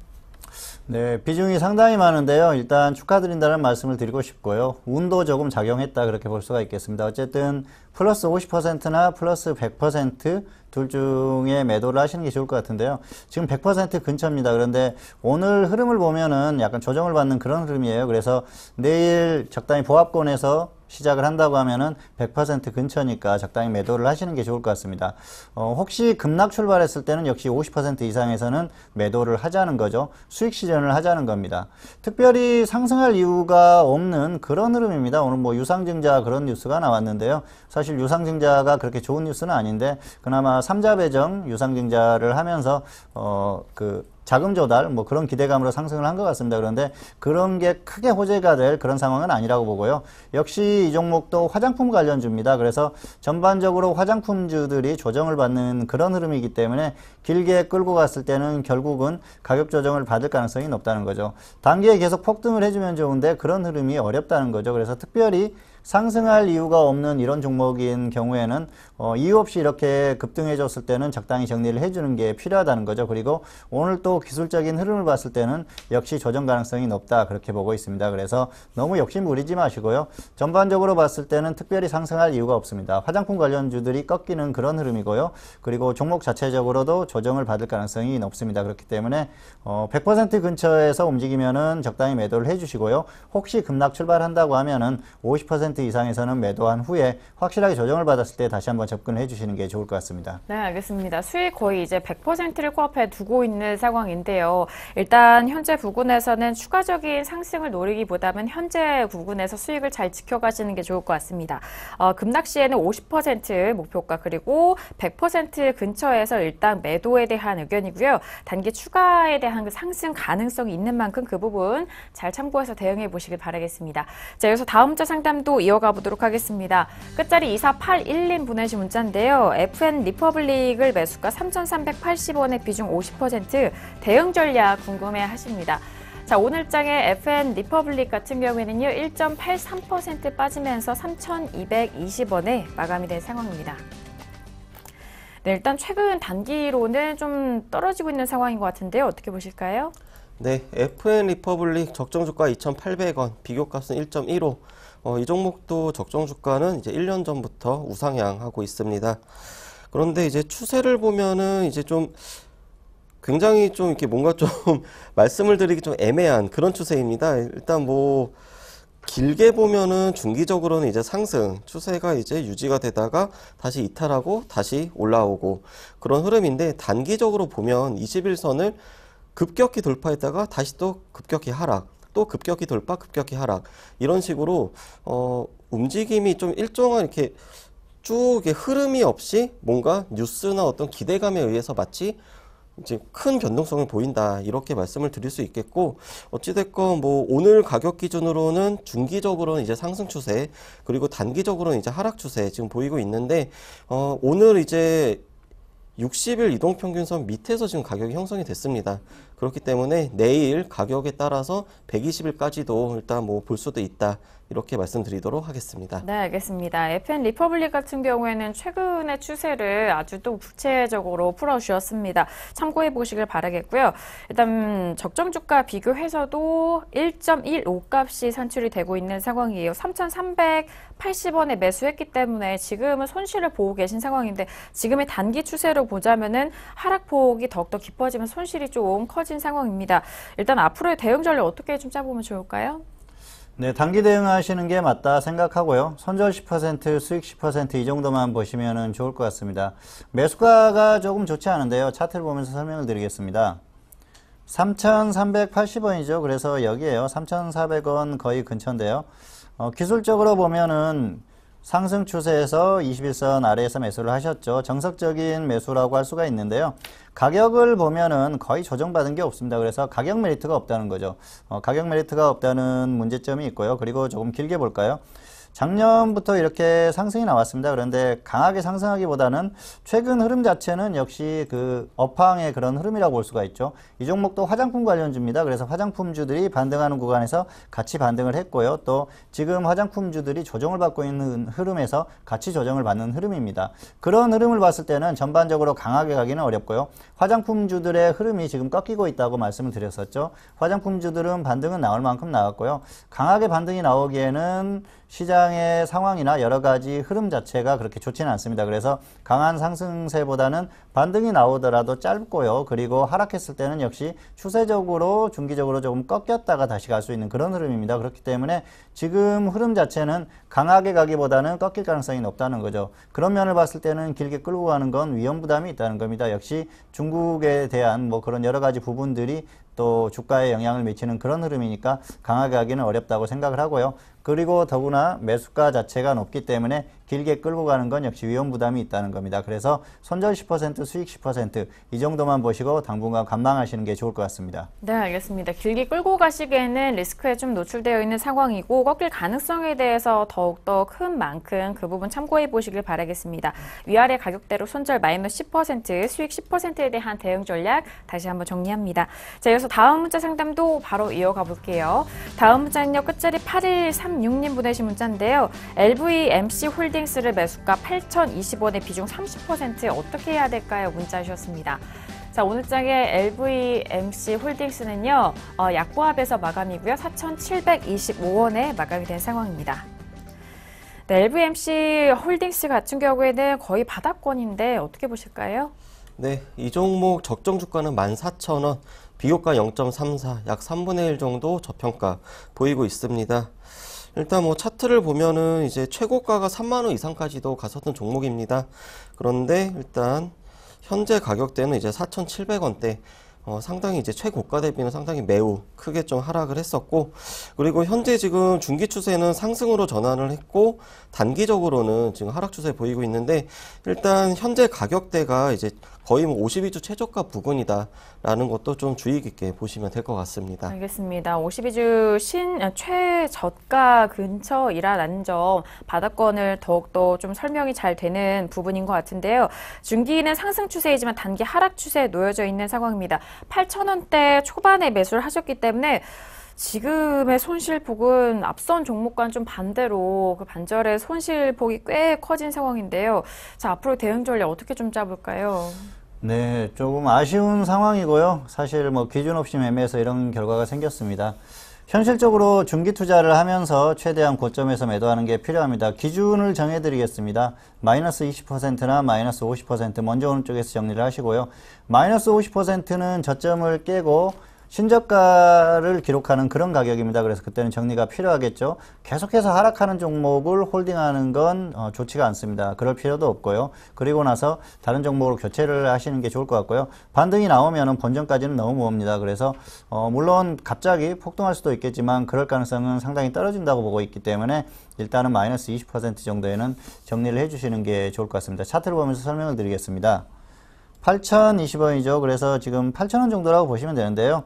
네, 비중이 상당히 많은데요. 일단 축하드린다는 말씀을 드리고 싶고요. 운도 조금 작용했다 그렇게 볼 수가 있겠습니다. 어쨌든 플러스 50%나 플러스 100% 둘 중에 매도를 하시는 게 좋을 것 같은데요. 지금 100% 근처입니다. 그런데 오늘 흐름을 보면은 약간 조정을 받는 그런 흐름이에요. 그래서 내일 적당히 보합권에서 시작을 한다고 하면은 100% 근처니까 적당히 매도를 하시는 게 좋을 것 같습니다. 혹시 급락 출발했을 때는 역시 50% 이상에서는 매도를 하자는 거죠. 수익 시전을 하자는 겁니다. 특별히 상승할 이유가 없는 그런 흐름입니다. 오늘 뭐 유상증자 그런 뉴스가 나왔는데요. 사실 유상증자가 그렇게 좋은 뉴스는 아닌데 그나마 삼자 배정 유상증자를 하면서 자금 조달 뭐 그런 기대감으로 상승을 한 것 같습니다. 그런데 그런 게 크게 호재가 될 그런 상황은 아니라고 보고요. 역시 이 종목도 화장품 관련주입니다. 그래서 전반적으로 화장품주들이 조정을 받는 그런 흐름이기 때문에 길게 끌고 갔을 때는 결국은 가격 조정을 받을 가능성이 높다는 거죠. 단기에 계속 폭등을 해주면 좋은데 그런 흐름이 어렵다는 거죠. 그래서 특별히 상승할 이유가 없는 이런 종목인 경우에는 이유 없이 이렇게 급등해 줬을 때는 적당히 정리를 해주는 게 필요하다는 거죠. 그리고 오늘 또 기술적인 흐름을 봤을 때는 역시 조정 가능성이 높다 그렇게 보고 있습니다. 그래서 너무 욕심 부리지 마시고요. 전반적으로 봤을 때는 특별히 상승할 이유가 없습니다. 화장품 관련주들이 꺾이는 그런 흐름이고요. 그리고 종목 자체적으로도 조정을 받을 가능성이 높습니다. 그렇기 때문에 100% 근처에서 움직이면은 적당히 매도를 해주시고요. 혹시 급락 출발한다고 하면은 50% 이상에서는 매도한 후에 확실하게 조정을 받았을 때 다시 한번 접근을 해주시는 게 좋을 것 같습니다. 네, 알겠습니다. 수익 거의 이제 100%를 코앞에 두고 있는 상황인데요. 일단 현재 부근에서는 추가적인 상승을 노리기보다는 현재 부근에서 수익을 잘 지켜가시는 게 좋을 것 같습니다. 급락 시에는 50% 목표가 그리고 100% 근처에서 일단 매도에 대한 의견이고요. 단기 추가에 대한 그 상승 가능성이 있는 만큼 그 부분 잘 참고해서 대응해 보시길 바라겠습니다. 자, 여기서 다음 주 상담도 이어가 보도록 하겠습니다. 끝자리 2481님 보내신 문자인데요. FN 리퍼블릭을 매수가 3,380원에 비중 50% 대응 전략 궁금해 하십니다. 자, 오늘장의 FN 리퍼블릭 같은 경우에는요, 1.83% 빠지면서 3,220원에 마감이 된 상황입니다. 네, 일단 최근 단기로는 좀 떨어지고 있는 상황인 것 같은데요. 어떻게 보실까요? 네, FN 리퍼블릭 적정 주가 2,800원, 비교값은 1.15. 이 종목도 적정 주가는 이제 1년 전부터 우상향하고 있습니다. 그런데 이제 추세를 보면은 이제 좀 굉장히 좀 이렇게 뭔가 좀 말씀을 드리기 좀 애매한 그런 추세입니다. 일단 뭐 길게 보면은 중기적으로는 이제 상승 추세가 이제 유지가 되다가 다시 이탈하고 다시 올라오고 그런 흐름인데 단기적으로 보면 21선을 급격히 돌파했다가 다시 또 급격히 하락, 또 급격히 돌파, 급격히 하락 이런 식으로 움직임이 좀 일정한 이렇게 쭉 이렇게 흐름이 없이 뭔가 뉴스나 어떤 기대감에 의해서 마치 이제 큰 변동성을 보인다 이렇게 말씀을 드릴 수 있겠고 어찌됐건 뭐 오늘 가격 기준으로는 중기적으로는 이제 상승 추세 그리고 단기적으로는 이제 하락 추세 지금 보이고 있는데 오늘 이제 60일 이동평균선 밑에서 지금 가격이 형성이 됐습니다. 그렇기 때문에 내일 가격에 따라서 120일까지도 일단 뭐 볼 수도 있다. 이렇게 말씀드리도록 하겠습니다. 네, 알겠습니다. FN 리퍼블릭 같은 경우에는 최근의 추세를 아주 또 구체적으로 풀어주셨습니다. 참고해 보시길 바라겠고요. 일단 적정 주가 비교해서도 1.15 값이 산출이 되고 있는 상황이에요. 3,380원에 매수했기 때문에 지금은 손실을 보고 계신 상황인데 지금의 단기 추세로 보자면은 하락폭이 더욱더 깊어지면 손실이 좀 커진 상황입니다. 일단 앞으로의 대응 전략 어떻게 좀 짜보면 좋을까요? 네, 단기 대응하시는 게 맞다 생각하고요. 선절 10%, 수익 10% 이 정도만 보시면 좋을 것 같습니다. 매수가가 조금 좋지 않은데요. 차트를 보면서 설명을 드리겠습니다. 3,380원이죠. 그래서 여기에요. 3,400원 거의 근처인데요. 기술적으로 보면은 상승 추세에서 21선 아래에서 매수를 하셨죠. 정석적인 매수라고 할 수가 있는데요. 가격을 보면은 거의 조정받은 게 없습니다. 그래서 가격 메리트가 없다는 거죠. 가격 메리트가 없다는 문제점이 있고요. 그리고 조금 길게 볼까요? 작년부터 이렇게 상승이 나왔습니다. 그런데 강하게 상승하기보다는 최근 흐름 자체는 역시 그 업황의 그런 흐름이라고 볼 수가 있죠. 이 종목도 화장품 관련주입니다. 그래서 화장품주들이 반등하는 구간에서 같이 반등을 했고요. 또 지금 화장품주들이 조정을 받고 있는 흐름에서 같이 조정을 받는 흐름입니다. 그런 흐름을 봤을 때는 전반적으로 강하게 가기는 어렵고요. 화장품주들의 흐름이 지금 꺾이고 있다고 말씀을 드렸었죠. 화장품주들은 반등은 나올 만큼 나왔고요. 강하게 반등이 나오기에는 시장 시장의 상황이나 여러 가지 흐름 자체가 그렇게 좋지는 않습니다. 그래서 강한 상승세보다는 반등이 나오더라도 짧고요. 그리고 하락했을 때는 역시 추세적으로 중기적으로 조금 꺾였다가 다시 갈 수 있는 그런 흐름입니다. 그렇기 때문에 지금 흐름 자체는 강하게 가기보다는 꺾일 가능성이 높다는 거죠. 그런 면을 봤을 때는 길게 끌고 가는 건 위험 부담이 있다는 겁니다. 역시 중국에 대한 뭐 그런 여러 가지 부분들이 또 주가에 영향을 미치는 그런 흐름이니까 강하게 가기는 어렵다고 생각을 하고요. 그리고 더구나 매수가 자체가 높기 때문에 길게 끌고 가는 건 역시 위험 부담이 있다는 겁니다. 그래서 손절 10%, 수익 10%, 이 정도만 보시고 당분간 관망하시는 게 좋을 것 같습니다. 네, 알겠습니다. 길게 끌고 가시기에는 리스크에 좀 노출되어 있는 상황이고 꺾일 가능성에 대해서 더욱더 큰 만큼 그 부분 참고해 보시길 바라겠습니다. 위아래 가격대로 손절 마이너스 10%, 수익 10%에 대한 대응 전략 다시 한번 정리합니다. 자, 이어서 다음 문자 상담도 바로 이어가 볼게요. 다음 문자는요, 끝자리 8136님 보내신 문자인데요. LVMC 홀딩스를 매수가 8,020원에 비중 30% 어떻게 해야 될까요? 문자 주셨습니다. 자, 오늘 장의 LVMC 홀딩스는요, 약보합에서 마감이고요. 4,725원에 마감이 된 상황입니다. 네, LVMC 홀딩스 같은 경우에는 거의 바닥권인데 어떻게 보실까요? 네, 이 종목 적정 주가는 14,000원, 비교가 0.34, 약 3분의 1 정도 저평가 보이고 있습니다. 일단 뭐 차트를 보면은 이제 최고가가 3만 원 이상까지도 갔었던 종목입니다. 그런데 일단 현재 가격대는 이제 4,700원대, 상당히 이제 최고가 대비는 상당히 매우 크게 좀 하락을 했었고, 그리고 현재 지금 중기 추세는 상승으로 전환을 했고, 단기적으로는 지금 하락 추세 보이고 있는데, 일단 현재 가격대가 이제 거의 뭐 52주 최저가 부근이다라는 것도 좀 주의 깊게 보시면 될 것 같습니다. 알겠습니다. 52주 최저가 근처이라는 점, 바닥권을 더욱더 좀 설명이 잘 되는 부분인 것 같은데요. 중기는 상승 추세이지만 단기 하락 추세에 놓여져 있는 상황입니다. 8,000원대 초반에 매수를 하셨기 때문에 지금의 손실폭은 앞선 종목과는 좀 반대로 그 반절의 손실폭이 꽤 커진 상황인데요. 자, 앞으로 대응 전략 어떻게 좀 짜볼까요? 네, 조금 아쉬운 상황이고요. 사실 뭐 기준 없이 매매해서 이런 결과가 생겼습니다. 현실적으로 중기 투자를 하면서 최대한 고점에서 매도하는 게 필요합니다. 기준을 정해드리겠습니다. 마이너스 20%나 마이너스 50% 먼저 오른쪽에서 정리를 하시고요. 마이너스 50%는 저점을 깨고 신저가를 기록하는 그런 가격입니다. 그래서 그때는 정리가 필요하겠죠. 계속해서 하락하는 종목을 홀딩하는 건 좋지가 않습니다. 그럴 필요도 없고요. 그리고 나서 다른 종목으로 교체를 하시는 게 좋을 것 같고요. 반등이 나오면 본전까지는 너무 멉니다. 그래서 물론 갑자기 폭등할 수도 있겠지만 그럴 가능성은 상당히 떨어진다고 보고 있기 때문에 일단은 마이너스 20% 정도에는 정리를 해주시는 게 좋을 것 같습니다. 차트를 보면서 설명을 드리겠습니다. 8,020원이죠. 그래서 지금 8,000원 정도라고 보시면 되는데요.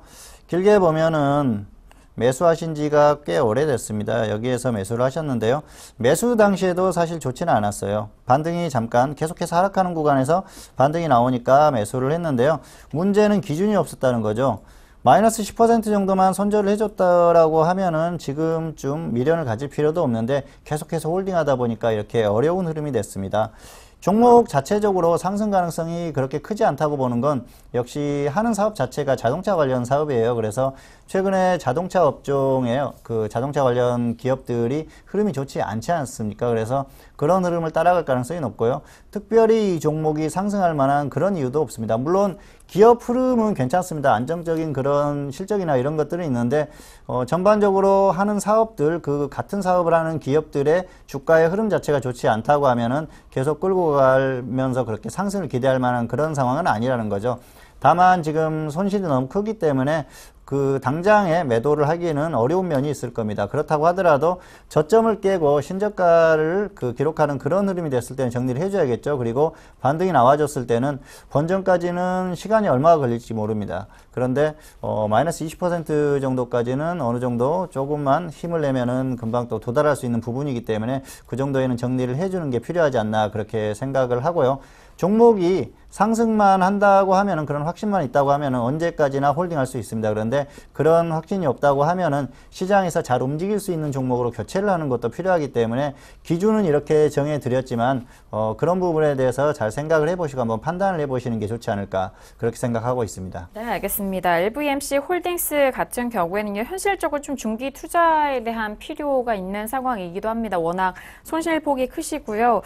길게 보면은 매수하신 지가 꽤 오래됐습니다. 여기에서 매수를 하셨는데요. 매수 당시에도 사실 좋지는 않았어요. 반등이 잠깐 계속해서 하락하는 구간에서 반등이 나오니까 매수를 했는데요. 문제는 기준이 없었다는 거죠. 마이너스 10% 정도만 손절을 해줬다라고 하면은 지금쯤 미련을 가질 필요도 없는데 계속해서 홀딩하다 보니까 이렇게 어려운 흐름이 됐습니다. 종목 자체적으로 상승 가능성이 그렇게 크지 않다고 보는 건 역시 하는 사업 자체가 자동차 관련 사업이에요. 그래서 최근에 자동차 업종에 그 자동차 관련 기업들이 흐름이 좋지 않지 않습니까? 그래서 그런 흐름을 따라갈 가능성이 높고요. 특별히 이 종목이 상승할 만한 그런 이유도 없습니다. 물론 기업 흐름은 괜찮습니다. 안정적인 그런 실적이나 이런 것들은 있는데 전반적으로 하는 사업들, 그 같은 사업을 하는 기업들의 주가의 흐름 자체가 좋지 않다고 하면은 계속 끌고 가면서 그렇게 상승을 기대할 만한 그런 상황은 아니라는 거죠. 다만 지금 손실이 너무 크기 때문에 그 당장에 매도를 하기에는 어려운 면이 있을 겁니다. 그렇다고 하더라도 저점을 깨고 신저가를 기록하는 그런 흐름이 됐을 때는 정리를 해줘야겠죠. 그리고 반등이 나와줬을 때는 본전까지는 시간이 얼마가 걸릴지 모릅니다. 그런데 마이너스 20% 정도까지는 어느 정도 조금만 힘을 내면은 금방 또 도달할 수 있는 부분이기 때문에 그 정도에는 정리를 해주는 게 필요하지 않나 그렇게 생각을 하고요. 종목이 상승만 한다고 하면은 그런 확신만 있다고 하면은 언제까지나 홀딩할 수 있습니다. 그런데 그런 확신이 없다고 하면은 시장에서 잘 움직일 수 있는 종목으로 교체를 하는 것도 필요하기 때문에 기준은 이렇게 정해 드렸지만 그런 부분에 대해서 잘 생각을 해보시고 한번 판단을 해보시는 게 좋지 않을까 그렇게 생각하고 있습니다. 네, 알겠습니다. LVMC 홀딩스 같은 경우에는요, 현실적으로 좀 중기 투자에 대한 필요가 있는 상황이기도 합니다. 워낙 손실폭이 크시고요.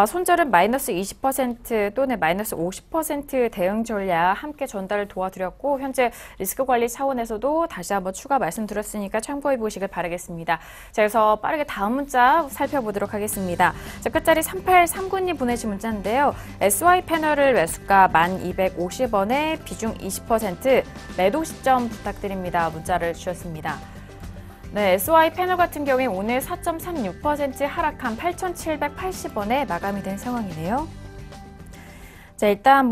손절은 마이너스 20% 또는 마이너스 50% 대응 전략 함께 전달을 도와드렸고, 현재 리스크 관리 차원에서도 다시 한번 추가 말씀드렸으니까 참고해 보시길 바라겠습니다. 자, 그래서 빠르게 다음 문자 살펴보도록 하겠습니다. 자, 끝자리 3839님 보내신 문자인데요. SY 패널을 매수가 1250원에 비중 20% 매도 시점 부탁드립니다. 문자를 주셨습니다. 네, SY 패널 같은 경우에 오늘 4.36% 하락한 8,780원에 마감이 된 상황이네요. 자, 일단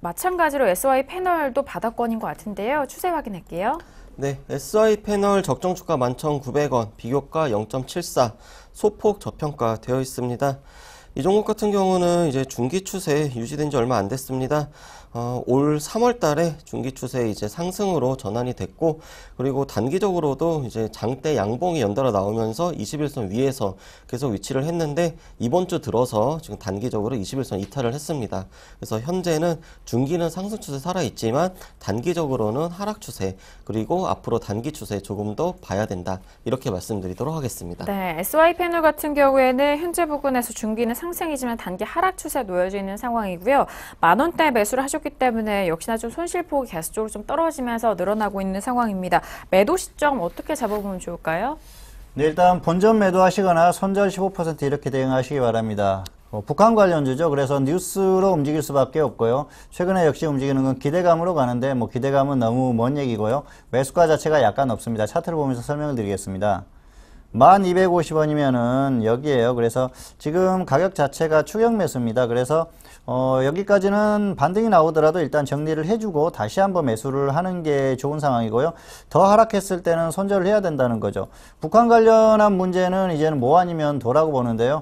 마찬가지로 SY 패널도 바닥권인 것 같은데요. 추세 확인할게요. 네, SI 패널 적정 주가 11,900원, 비교가 0.74, 소폭 저평가 되어 있습니다. 이 종목 같은 경우는 이제 중기 추세 유지된 지 얼마 안 됐습니다. 올 3월 달에 중기 추세 이제 상승으로 전환이 됐고, 그리고 단기적으로도 이제 장대 양봉이 연달아 나오면서 21선 위에서 계속 위치를 했는데, 이번 주 들어서 지금 단기적으로 21선 이탈을 했습니다. 그래서 현재는 중기는 상승 추세 살아있지만 단기적으로는 하락 추세, 그리고 앞으로 단기 추세 조금 더 봐야 된다, 이렇게 말씀드리도록 하겠습니다. 네, SY 패널 같은 경우에는 현재 부근에서 중기는 상승이지만 단기 하락 추세에 놓여져 있는 상황이고요. 만원대 매수를 하셨기 때문에 역시나 좀 손실폭이 계속적으로 좀 떨어지면서 늘어나고 있는 상황입니다. 매도 시점 어떻게 잡아보면 좋을까요? 네, 일단 본전 매도하시거나 손절 15% 이렇게 대응하시기 바랍니다. 북한 관련주죠. 그래서 뉴스로 움직일 수밖에 없고요. 최근에 역시 움직이는 건 기대감으로 가는데 기대감은 너무 먼 얘기고요. 매수가 자체가 약간 없습니다. 차트를 보면서 설명을 드리겠습니다. 1250원이면은 여기에요. 그래서 지금 가격 자체가 추격 매수입니다. 그래서 여기까지는 반등이 나오더라도 일단 정리를 해주고 다시 한번 매수를 하는 게 좋은 상황이고요. 더 하락했을 때는 손절을 해야 된다는 거죠. 북한 관련한 문제는 이제는 뭐 아니면 도라고 보는데요.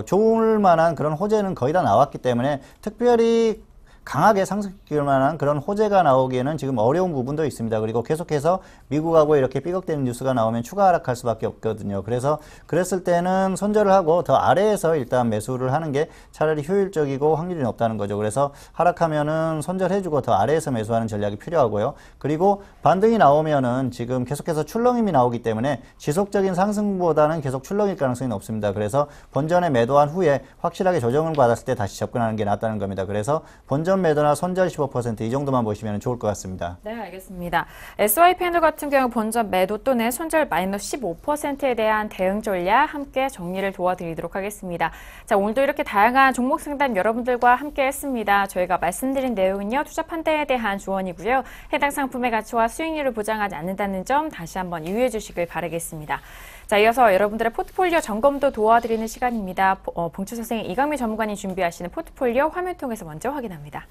좋을 만한 그런 호재는 거의 다 나왔기 때문에 특별히 강하게 상승할 만한 그런 호재가 나오기에는 지금 어려운 부분도 있습니다. 그리고 계속해서 미국하고 이렇게 삐걱대는 뉴스가 나오면 추가 하락할 수밖에 없거든요. 그래서 그랬을 때는 손절을 하고 더 아래에서 일단 매수를 하는 게 차라리 효율적이고 확률이 높다는 거죠. 그래서 하락하면은 손절해주고 더 아래에서 매수하는 전략이 필요하고요. 그리고 반등이 나오면은 지금 계속해서 출렁임이 나오기 때문에 지속적인 상승보다는 계속 출렁일 가능성이 높습니다. 그래서 본전에 매도한 후에 확실하게 조정을 받았을 때 다시 접근하는 게 낫다는 겁니다. 그래서 본전 매도나 손절 15% 이 정도만 보시면 좋을 것 같습니다. 네, 알겠습니다. SY 패널 같은 경우 본전 매도 또는 손절 마이너스 15%에 대한 대응 전략 함께 정리를 도와드리도록 하겠습니다. 자, 오늘도 이렇게 다양한 종목 상담 여러분들과 함께 했습니다. 저희가 말씀드린 내용은요, 투자 판단에 대한 조언이고요. 해당 상품의 가치와 수익률을 보장하지 않는다는 점 다시 한번 유의해 주시길 바라겠습니다. 자, 이어서 여러분들의 포트폴리오 점검도 도와드리는 시간입니다. 봉추 선생님, 이강미 전문가님 준비하시는 포트폴리오 화면 통해서 먼저 확인합니다.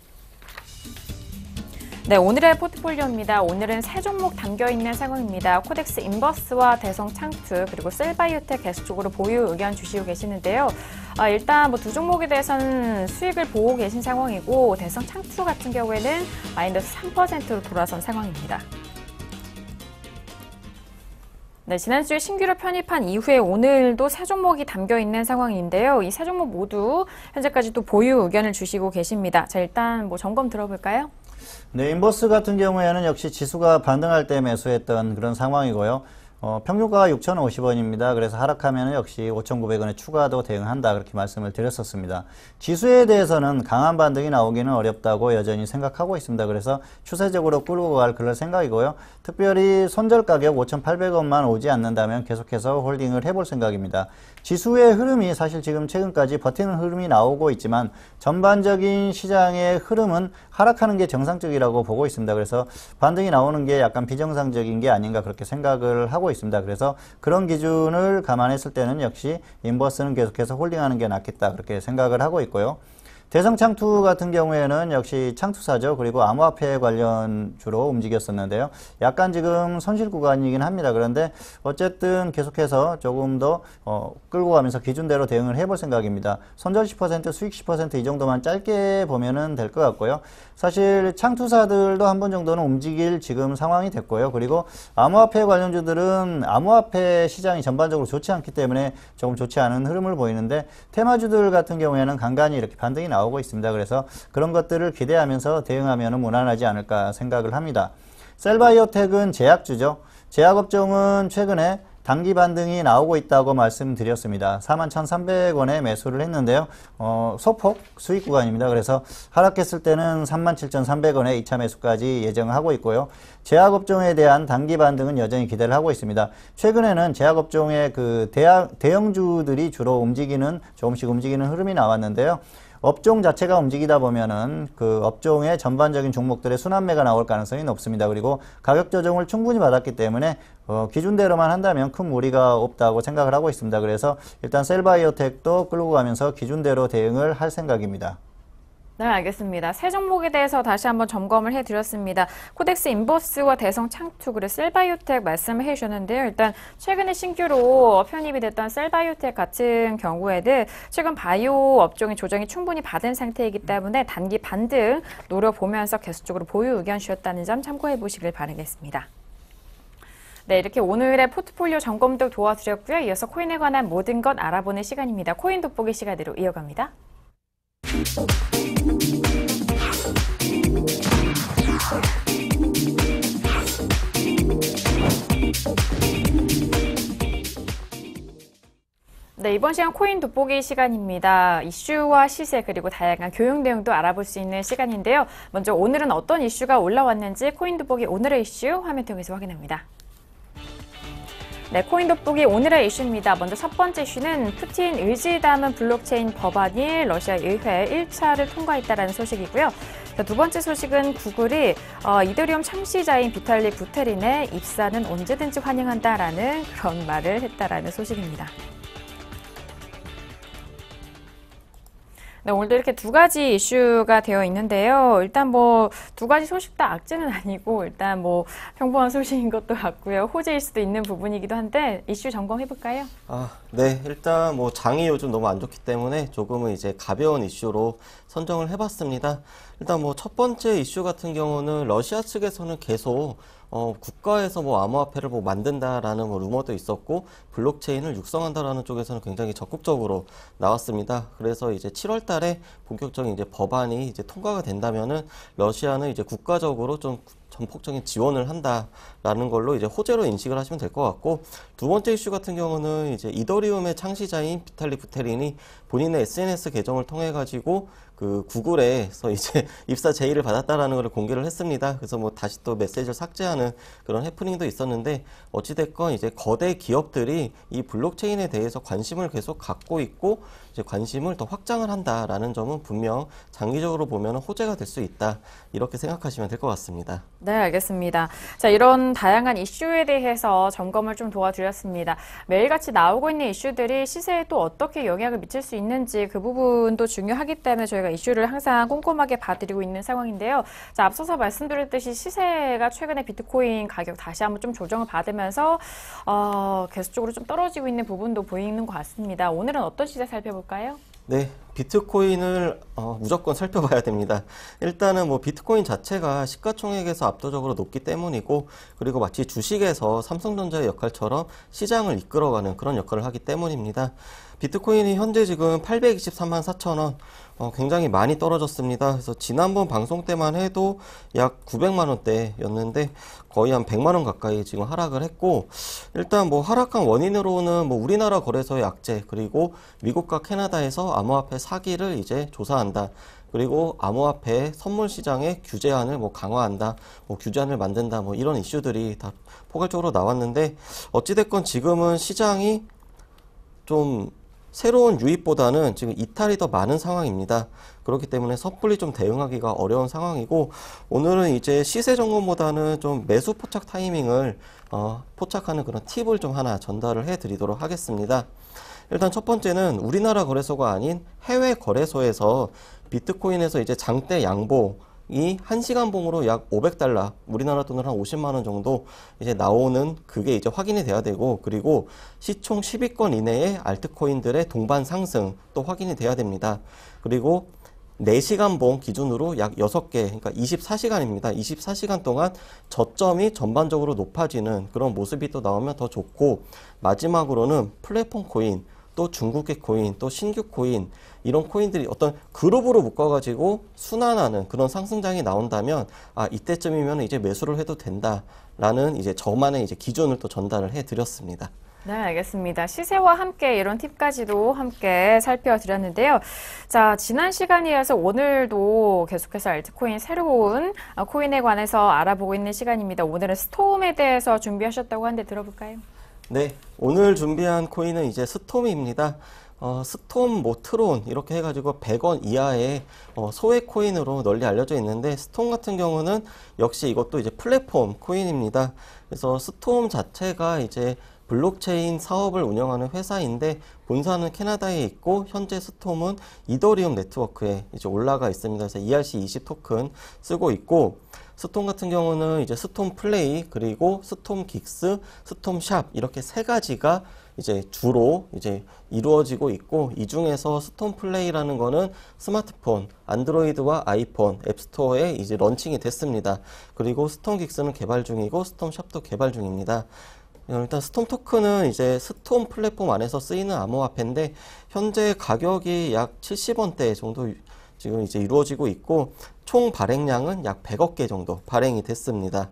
네, 오늘의 포트폴리오입니다. 오늘은 세 종목 담겨있는 상황입니다. 코덱스 인버스와 대성 창투, 그리고 셀바이오텍 계속적으로 보유 의견 주시고 계시는데요. 일단 두 종목에 대해서는 수익을 보고 계신 상황이고, 대성 창투 같은 경우에는 마이너스 3%로 돌아선 상황입니다. 네, 지난주에 신규로 편입한 이후에 오늘도 세 종목이 담겨있는 상황인데요. 이 세 종목 모두 현재까지도 보유 의견을 주시고 계십니다. 자, 일단 점검 들어볼까요? 네, 인버스 같은 경우에는 역시 지수가 반등할 때 매수했던 그런 상황이고요. 평균가가 6,050원입니다. 그래서 하락하면 역시 5,900원에 추가도 대응한다, 그렇게 말씀을 드렸었습니다. 지수에 대해서는 강한 반등이 나오기는 어렵다고 여전히 생각하고 있습니다. 그래서 추세적으로 끌고 갈 그럴 생각이고요. 특별히 손절 가격 5,800원만 오지 않는다면 계속해서 홀딩을 해볼 생각입니다. 지수의 흐름이 사실 지금 최근까지 버티는 흐름이 나오고 있지만 전반적인 시장의 흐름은 하락하는 게 정상적이라고 보고 있습니다. 그래서 반등이 나오는 게 약간 비정상적인 게 아닌가 그렇게 생각을 하고 있습니다. 그래서 그런 기준을 감안했을 때는 역시 인버스는 계속해서 홀딩하는 게 낫겠다 그렇게 생각을 하고 있고요. 대성창투 같은 경우에는 역시 창투사죠. 그리고 암호화폐 관련 주로 움직였었는데요. 약간 지금 손실 구간이긴 합니다. 그런데 어쨌든 계속해서 조금 더 끌고 가면서 기준대로 대응을 해볼 생각입니다. 손절 10%, 수익 10% 이 정도만 짧게 보면은 될 것 같고요. 사실 창투사들도 한 번 정도는 움직일 지금 상황이 됐고요. 그리고 암호화폐 관련주들은 암호화폐 시장이 전반적으로 좋지 않기 때문에 조금 좋지 않은 흐름을 보이는데 테마주들 같은 경우에는 간간히 이렇게 반등이 나오고 있습니다. 그래서 그런 것들을 기대하면서 대응하면 무난하지 않을까 생각을 합니다. 셀바이오텍은 제약주죠. 제약업종은 최근에 단기 반등이 나오고 있다고 말씀드렸습니다. 41,300원에 매수를 했는데요. 소폭 수익 구간입니다. 그래서 하락했을 때는 37,300원에 2차 매수까지 예정하고 있고요. 제약업종에 대한 단기 반등은 여전히 기대를 하고 있습니다. 최근에는 제약업종의 그 대형주들이 주로 조금씩 움직이는 흐름이 나왔는데요. 업종 자체가 움직이다 보면은 그 업종의 전반적인 종목들의 순환매가 나올 가능성이 높습니다. 그리고 가격 조정을 충분히 받았기 때문에 기준대로만 한다면 큰 무리가 없다고 생각을 하고 있습니다. 그래서 일단 셀바이오텍도 끌고 가면서 기준대로 대응을 할 생각입니다. 네, 알겠습니다. 세 종목에 대해서 다시 한번 점검을 해드렸습니다. 코덱스 인버스와 대성창투 그리고 셀바이오텍 말씀을 해주셨는데요. 일단 최근에 신규로 편입이 됐던 셀바이오텍 같은 경우에는 최근 바이오 업종의 조정이 충분히 받은 상태이기 때문에 단기 반등 노려보면서 계속적으로 보유 의견 주셨다는 점 참고해 보시길 바라겠습니다. 네, 이렇게 오늘의 포트폴리오 점검도 도와드렸고요. 이어서 코인에 관한 모든 것 알아보는 시간입니다. 코인 돋보기 시간으로 이어갑니다. 네, 이번 시간 코인 돋보기 시간입니다. 이슈와 시세 그리고 다양한 교육 내용도 알아볼 수 있는 시간인데요. 먼저 오늘은 어떤 이슈가 올라왔는지 코인 돋보기 오늘의 이슈 화면 통해서 확인합니다. 네, 코인 돋보기 오늘의 이슈입니다. 먼저 첫 번째 이슈는 푸틴 의지 담은 블록체인 법안이 러시아 의회 1차를 통과했다는 소식이고요. 자, 두 번째 소식은 구글이 이더리움 창시자인 비탈리 부테린의 입사는 언제든지 환영한다라는 그런 말을 했다라는 소식입니다. 네, 오늘도 이렇게 두 가지 이슈가 되어 있는데요. 일단 두 가지 소식 다 악재는 아니고 일단 평범한 소식인 것도 같고요. 호재일 수도 있는 부분이기도 한데 이슈 점검해 볼까요? 네, 일단 장이 요즘 너무 안 좋기 때문에 조금은 이제 가벼운 이슈로 선정을 해봤습니다. 일단 첫 번째 이슈 같은 경우는 러시아 측에서는 계속 국가에서 암호화폐를 만든다라는 루머도 있었고 블록체인을 육성한다라는 쪽에서는 굉장히 적극적으로 나왔습니다. 그래서 이제 7월 달에 본격적인 이제 법안이 이제 통과가 된다면은 러시아는 이제 국가적으로 좀 전폭적인 지원을 한다라는 걸로 이제 호재로 인식을 하시면 될 것 같고, 두 번째 이슈 같은 경우는 이제 이더리움의 창시자인 비탈리 부테린이 본인의 SNS 계정을 통해 가지고 그 구글에서 이제 입사 제의를 받았다라는 걸 공개를 했습니다. 그래서 다시 또 메시지를 삭제하는 그런 해프닝도 있었는데, 어찌됐건 이제 거대 기업들이 이 블록체인에 대해서 관심을 계속 갖고 있고 이제 관심을 더 확장을 한다라는 점은 분명 장기적으로 보면 호재가 될 수 있다, 이렇게 생각하시면 될 것 같습니다. 네, 알겠습니다. 자, 이런 다양한 이슈에 대해서 점검을 좀 도와드렸습니다. 매일같이 나오고 있는 이슈들이 시세에 또 어떻게 영향을 미칠 수 있는지 그 부분도 중요하기 때문에 저희가 이슈를 항상 꼼꼼하게 봐드리고 있는 상황인데요. 자, 앞서서 말씀드렸듯이 시세가 최근에 비트코인 가격 다시 한번 좀 조정을 받으면서 계속적으로 좀 떨어지고 있는 부분도 보이는 것 같습니다. 오늘은 어떤 시세 살펴볼까요? 네, 비트코인을 무조건 살펴봐야 됩니다. 일단은 비트코인 자체가 시가총액에서 압도적으로 높기 때문이고, 그리고 마치 주식에서 삼성전자의 역할처럼 시장을 이끌어가는 그런 역할을 하기 때문입니다. 비트코인이 현재 지금 823만 4천 원, 굉장히 많이 떨어졌습니다. 그래서 지난번 방송 때만 해도 약 900만 원대였는데 거의 한 100만 원 가까이 지금 하락을 했고, 일단 하락한 원인으로는 우리나라 거래소의 악재, 그리고 미국과 캐나다에서 암호화폐 사기를 이제 조사한다, 그리고 암호화폐 선물 시장의 규제안을 강화한다, 규제안을 만든다, 이런 이슈들이 다 포괄적으로 나왔는데, 어찌됐건 지금은 시장이 좀 새로운 유입보다는 지금 이탈이 더 많은 상황입니다. 그렇기 때문에 섣불리 좀 대응하기가 어려운 상황이고, 오늘은 이제 시세 점검보다는 좀 매수 포착 타이밍을 포착하는 그런 팁을 좀 하나 전달을 해 드리도록 하겠습니다. 일단 첫 번째는 우리나라 거래소가 아닌 해외 거래소에서 비트코인에서 이제 장대 양봉이 1시간 봉으로 약 500달러, 우리나라 돈으로 한 50만 원 정도 이제 나오는 그게 이제 확인이 돼야 되고, 그리고 시총 10위권 이내의 알트코인들의 동반 상승 또 확인이 돼야 됩니다. 그리고 4시간 봉 기준으로 약 6개, 그러니까 24시간입니다. 24시간 동안 저점이 전반적으로 높아지는 그런 모습이 또 나오면 더 좋고, 마지막으로는 플랫폼 코인, 또 중국계 코인, 또 신규 코인, 이런 코인들이 어떤 그룹으로 묶어가지고 순환하는 그런 상승장이 나온다면, 이때쯤이면 이제 매수를 해도 된다라는 이제 저만의 이제 기준을 또 전달을 해드렸습니다. 네, 알겠습니다. 시세와 함께 이런 팁까지도 함께 살펴드렸는데요. 자, 지난 시간에 이어서 오늘도 계속해서 알트코인 새로운 코인에 관해서 알아보고 있는 시간입니다. 오늘은 스톰에 대해서 준비하셨다고 하는데 들어볼까요? 네, 오늘 준비한 코인은 이제 스톰입니다. 스톰, 트론 이렇게 해가지고 100원 이하의 소액 코인으로 널리 알려져 있는데, 스톰 같은 경우는 역시 이것도 이제 플랫폼 코인입니다. 그래서 스톰 자체가 이제 블록체인 사업을 운영하는 회사인데, 본사는 캐나다에 있고, 현재 스톰은 이더리움 네트워크에 이제 올라가 있습니다. 그래서 ERC20 토큰 쓰고 있고, 스톰 같은 경우는 이제 스톰 플레이, 그리고 스톰 긱스, 스톰 샵 이렇게 세 가지가 이제 주로 이제 이루어지고 있고, 이 중에서 스톰 플레이라는 거는 스마트폰, 안드로이드와 아이폰, 앱스토어에 이제 런칭이 됐습니다. 그리고 스톰 긱스는 개발 중이고, 스톰 샵도 개발 중입니다. 일단 스톰 토큰은 이제 스톰 플랫폼 안에서 쓰이는 암호화폐인데, 현재 가격이 약 70원대 정도 지금 이제 이루어지고 있고, 총 발행량은 약 100억 개 정도 발행이 됐습니다.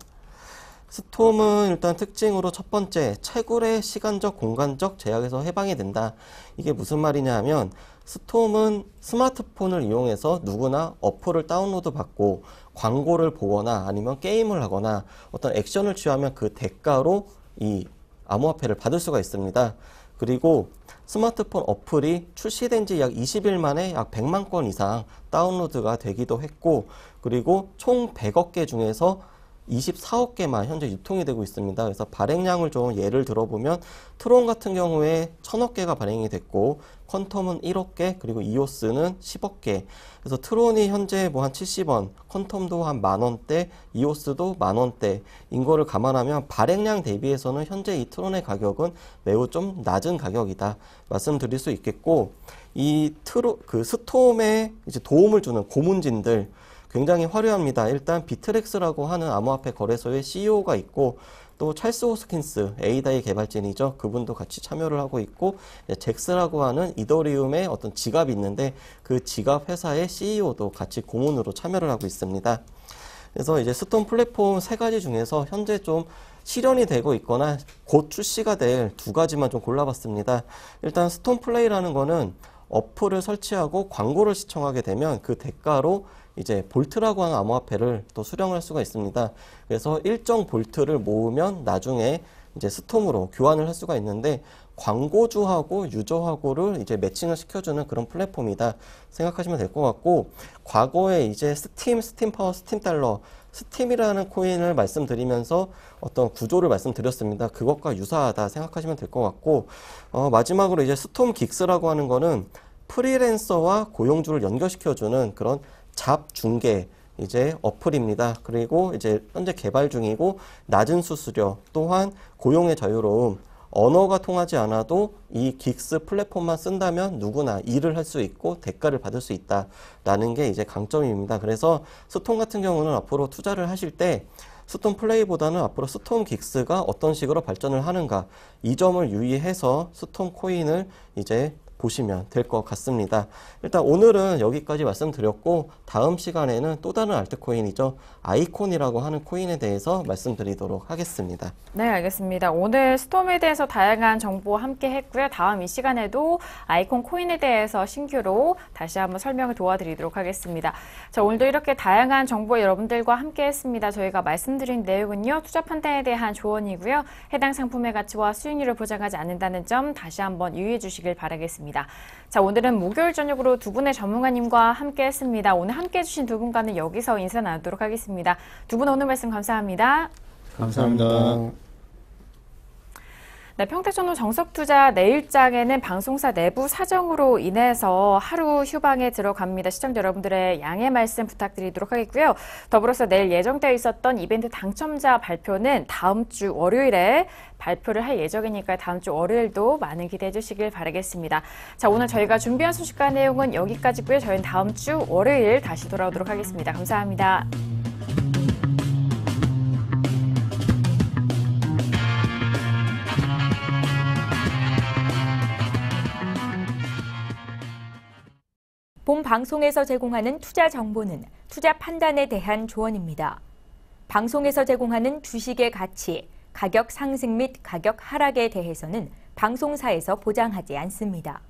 스톰은 일단 특징으로 첫 번째, 채굴의 시간적, 공간적 제약에서 해방이 된다. 이게 무슨 말이냐 하면, 스톰은 스마트폰을 이용해서 누구나 어플을 다운로드 받고 광고를 보거나 아니면 게임을 하거나 어떤 액션을 취하면 그 대가로 이 암호화폐를 받을 수가 있습니다. 그리고 스마트폰 어플이 출시된 지 약 20일 만에 약 100만 건 이상 다운로드가 되기도 했고, 그리고 총 100억 개 중에서 24억 개만 현재 유통이 되고 있습니다. 그래서 발행량을 좀 예를 들어보면, 트론 같은 경우에 1000억 개가 발행이 됐고, 퀀텀은 1억 개, 그리고 이오스는 10억 개. 그래서 트론이 현재 뭐 한 70원, 퀀텀도 한 만원대, 이오스도 만원대인 거를 감안하면 발행량 대비해서는 현재 이 트론의 가격은 매우 좀 낮은 가격이다 말씀드릴 수 있겠고, 이 스톰에 이제 도움을 주는 고문진들 굉장히 화려합니다. 일단 비트렉스라고 하는 암호화폐 거래소의 CEO가 있고, 또 찰스 호스킨스, 에이다의 개발진이죠. 그분도 같이 참여를 하고 있고, 잭스라고 하는 이더리움의 어떤 지갑이 있는데, 그 지갑 회사의 CEO도 같이 고문으로 참여를 하고 있습니다. 그래서 이제 스톰 플랫폼 세 가지 중에서 현재 좀 실현이 되고 있거나 곧 출시가 될 두 가지만 좀 골라봤습니다. 일단 스톰 플레이라는 거는 어플을 설치하고 광고를 시청하게 되면 그 대가로 이제 볼트라고 하는 암호화폐를 또 수령을 할 수가 있습니다. 그래서 일정 볼트를 모으면 나중에 이제 스톰으로 교환을 할 수가 있는데, 광고주하고 유저하고를 이제 매칭을 시켜주는 그런 플랫폼이다 생각하시면 될 것 같고, 과거에 이제 스팀 파워, 스팀 달러, 스팀이라는 코인을 말씀드리면서 어떤 구조를 말씀드렸습니다. 그것과 유사하다 생각하시면 될 것 같고, 마지막으로 이제 스톰 긱스라고 하는 거는 프리랜서와 고용주를 연결시켜주는 그런 잡 중개 이제 어플입니다. 그리고 이제 현재 개발 중이고, 낮은 수수료 또한 고용의 자유로움, 언어가 통하지 않아도 이 긱스 플랫폼만 쓴다면 누구나 일을 할 수 있고 대가를 받을 수 있다라는 게 이제 강점입니다. 그래서 스톰 같은 경우는 앞으로 투자를 하실 때 스톰 플레이보다는 앞으로 스톰 긱스가 어떤 식으로 발전을 하는가, 이 점을 유의해서 스톰 코인을 이제 보시면 될 것 같습니다. 일단 오늘은 여기까지 말씀드렸고, 다음 시간에는 또 다른 알트코인이죠. 아이콘이라고 하는 코인에 대해서 말씀드리도록 하겠습니다. 네, 알겠습니다. 오늘 스톰에 대해서 다양한 정보 함께 했고요. 다음 이 시간에도 아이콘 코인에 대해서 신규로 다시 한번 설명을 도와드리도록 하겠습니다. 자, 오늘도 이렇게 다양한 정보 여러분들과 함께 했습니다. 저희가 말씀드린 내용은요, 투자 판단에 대한 조언이고요. 해당 상품의 가치와 수익률을 보장하지 않는다는 점 다시 한번 유의해 주시길 바라겠습니다. 자, 오늘은 목요일 저녁으로 두 분의 전문가님과 함께 했습니다. 오늘 함께 해주신 두 분과는 여기서 인사 나누도록 하겠습니다. 두 분 오늘 말씀 감사합니다. 감사합니다. 네, 평택전문 정석투자 내일장에는 방송사 내부 사정으로 인해서 하루 휴방에 들어갑니다. 시청자 여러분들의 양해 말씀 부탁드리도록 하겠고요. 더불어서 내일 예정되어 있었던 이벤트 당첨자 발표는 다음 주 월요일에 발표를 할 예정이니까 다음 주 월요일도 많은 기대해 주시길 바라겠습니다. 자, 오늘 저희가 준비한 소식과 내용은 여기까지고요. 저희는 다음 주 월요일 다시 돌아오도록 하겠습니다. 감사합니다. 본 방송에서 제공하는 투자 정보는 투자 판단에 대한 조언입니다. 방송에서 제공하는 주식의 가치, 가격 상승 및 가격 하락에 대해서는 방송사에서 보장하지 않습니다.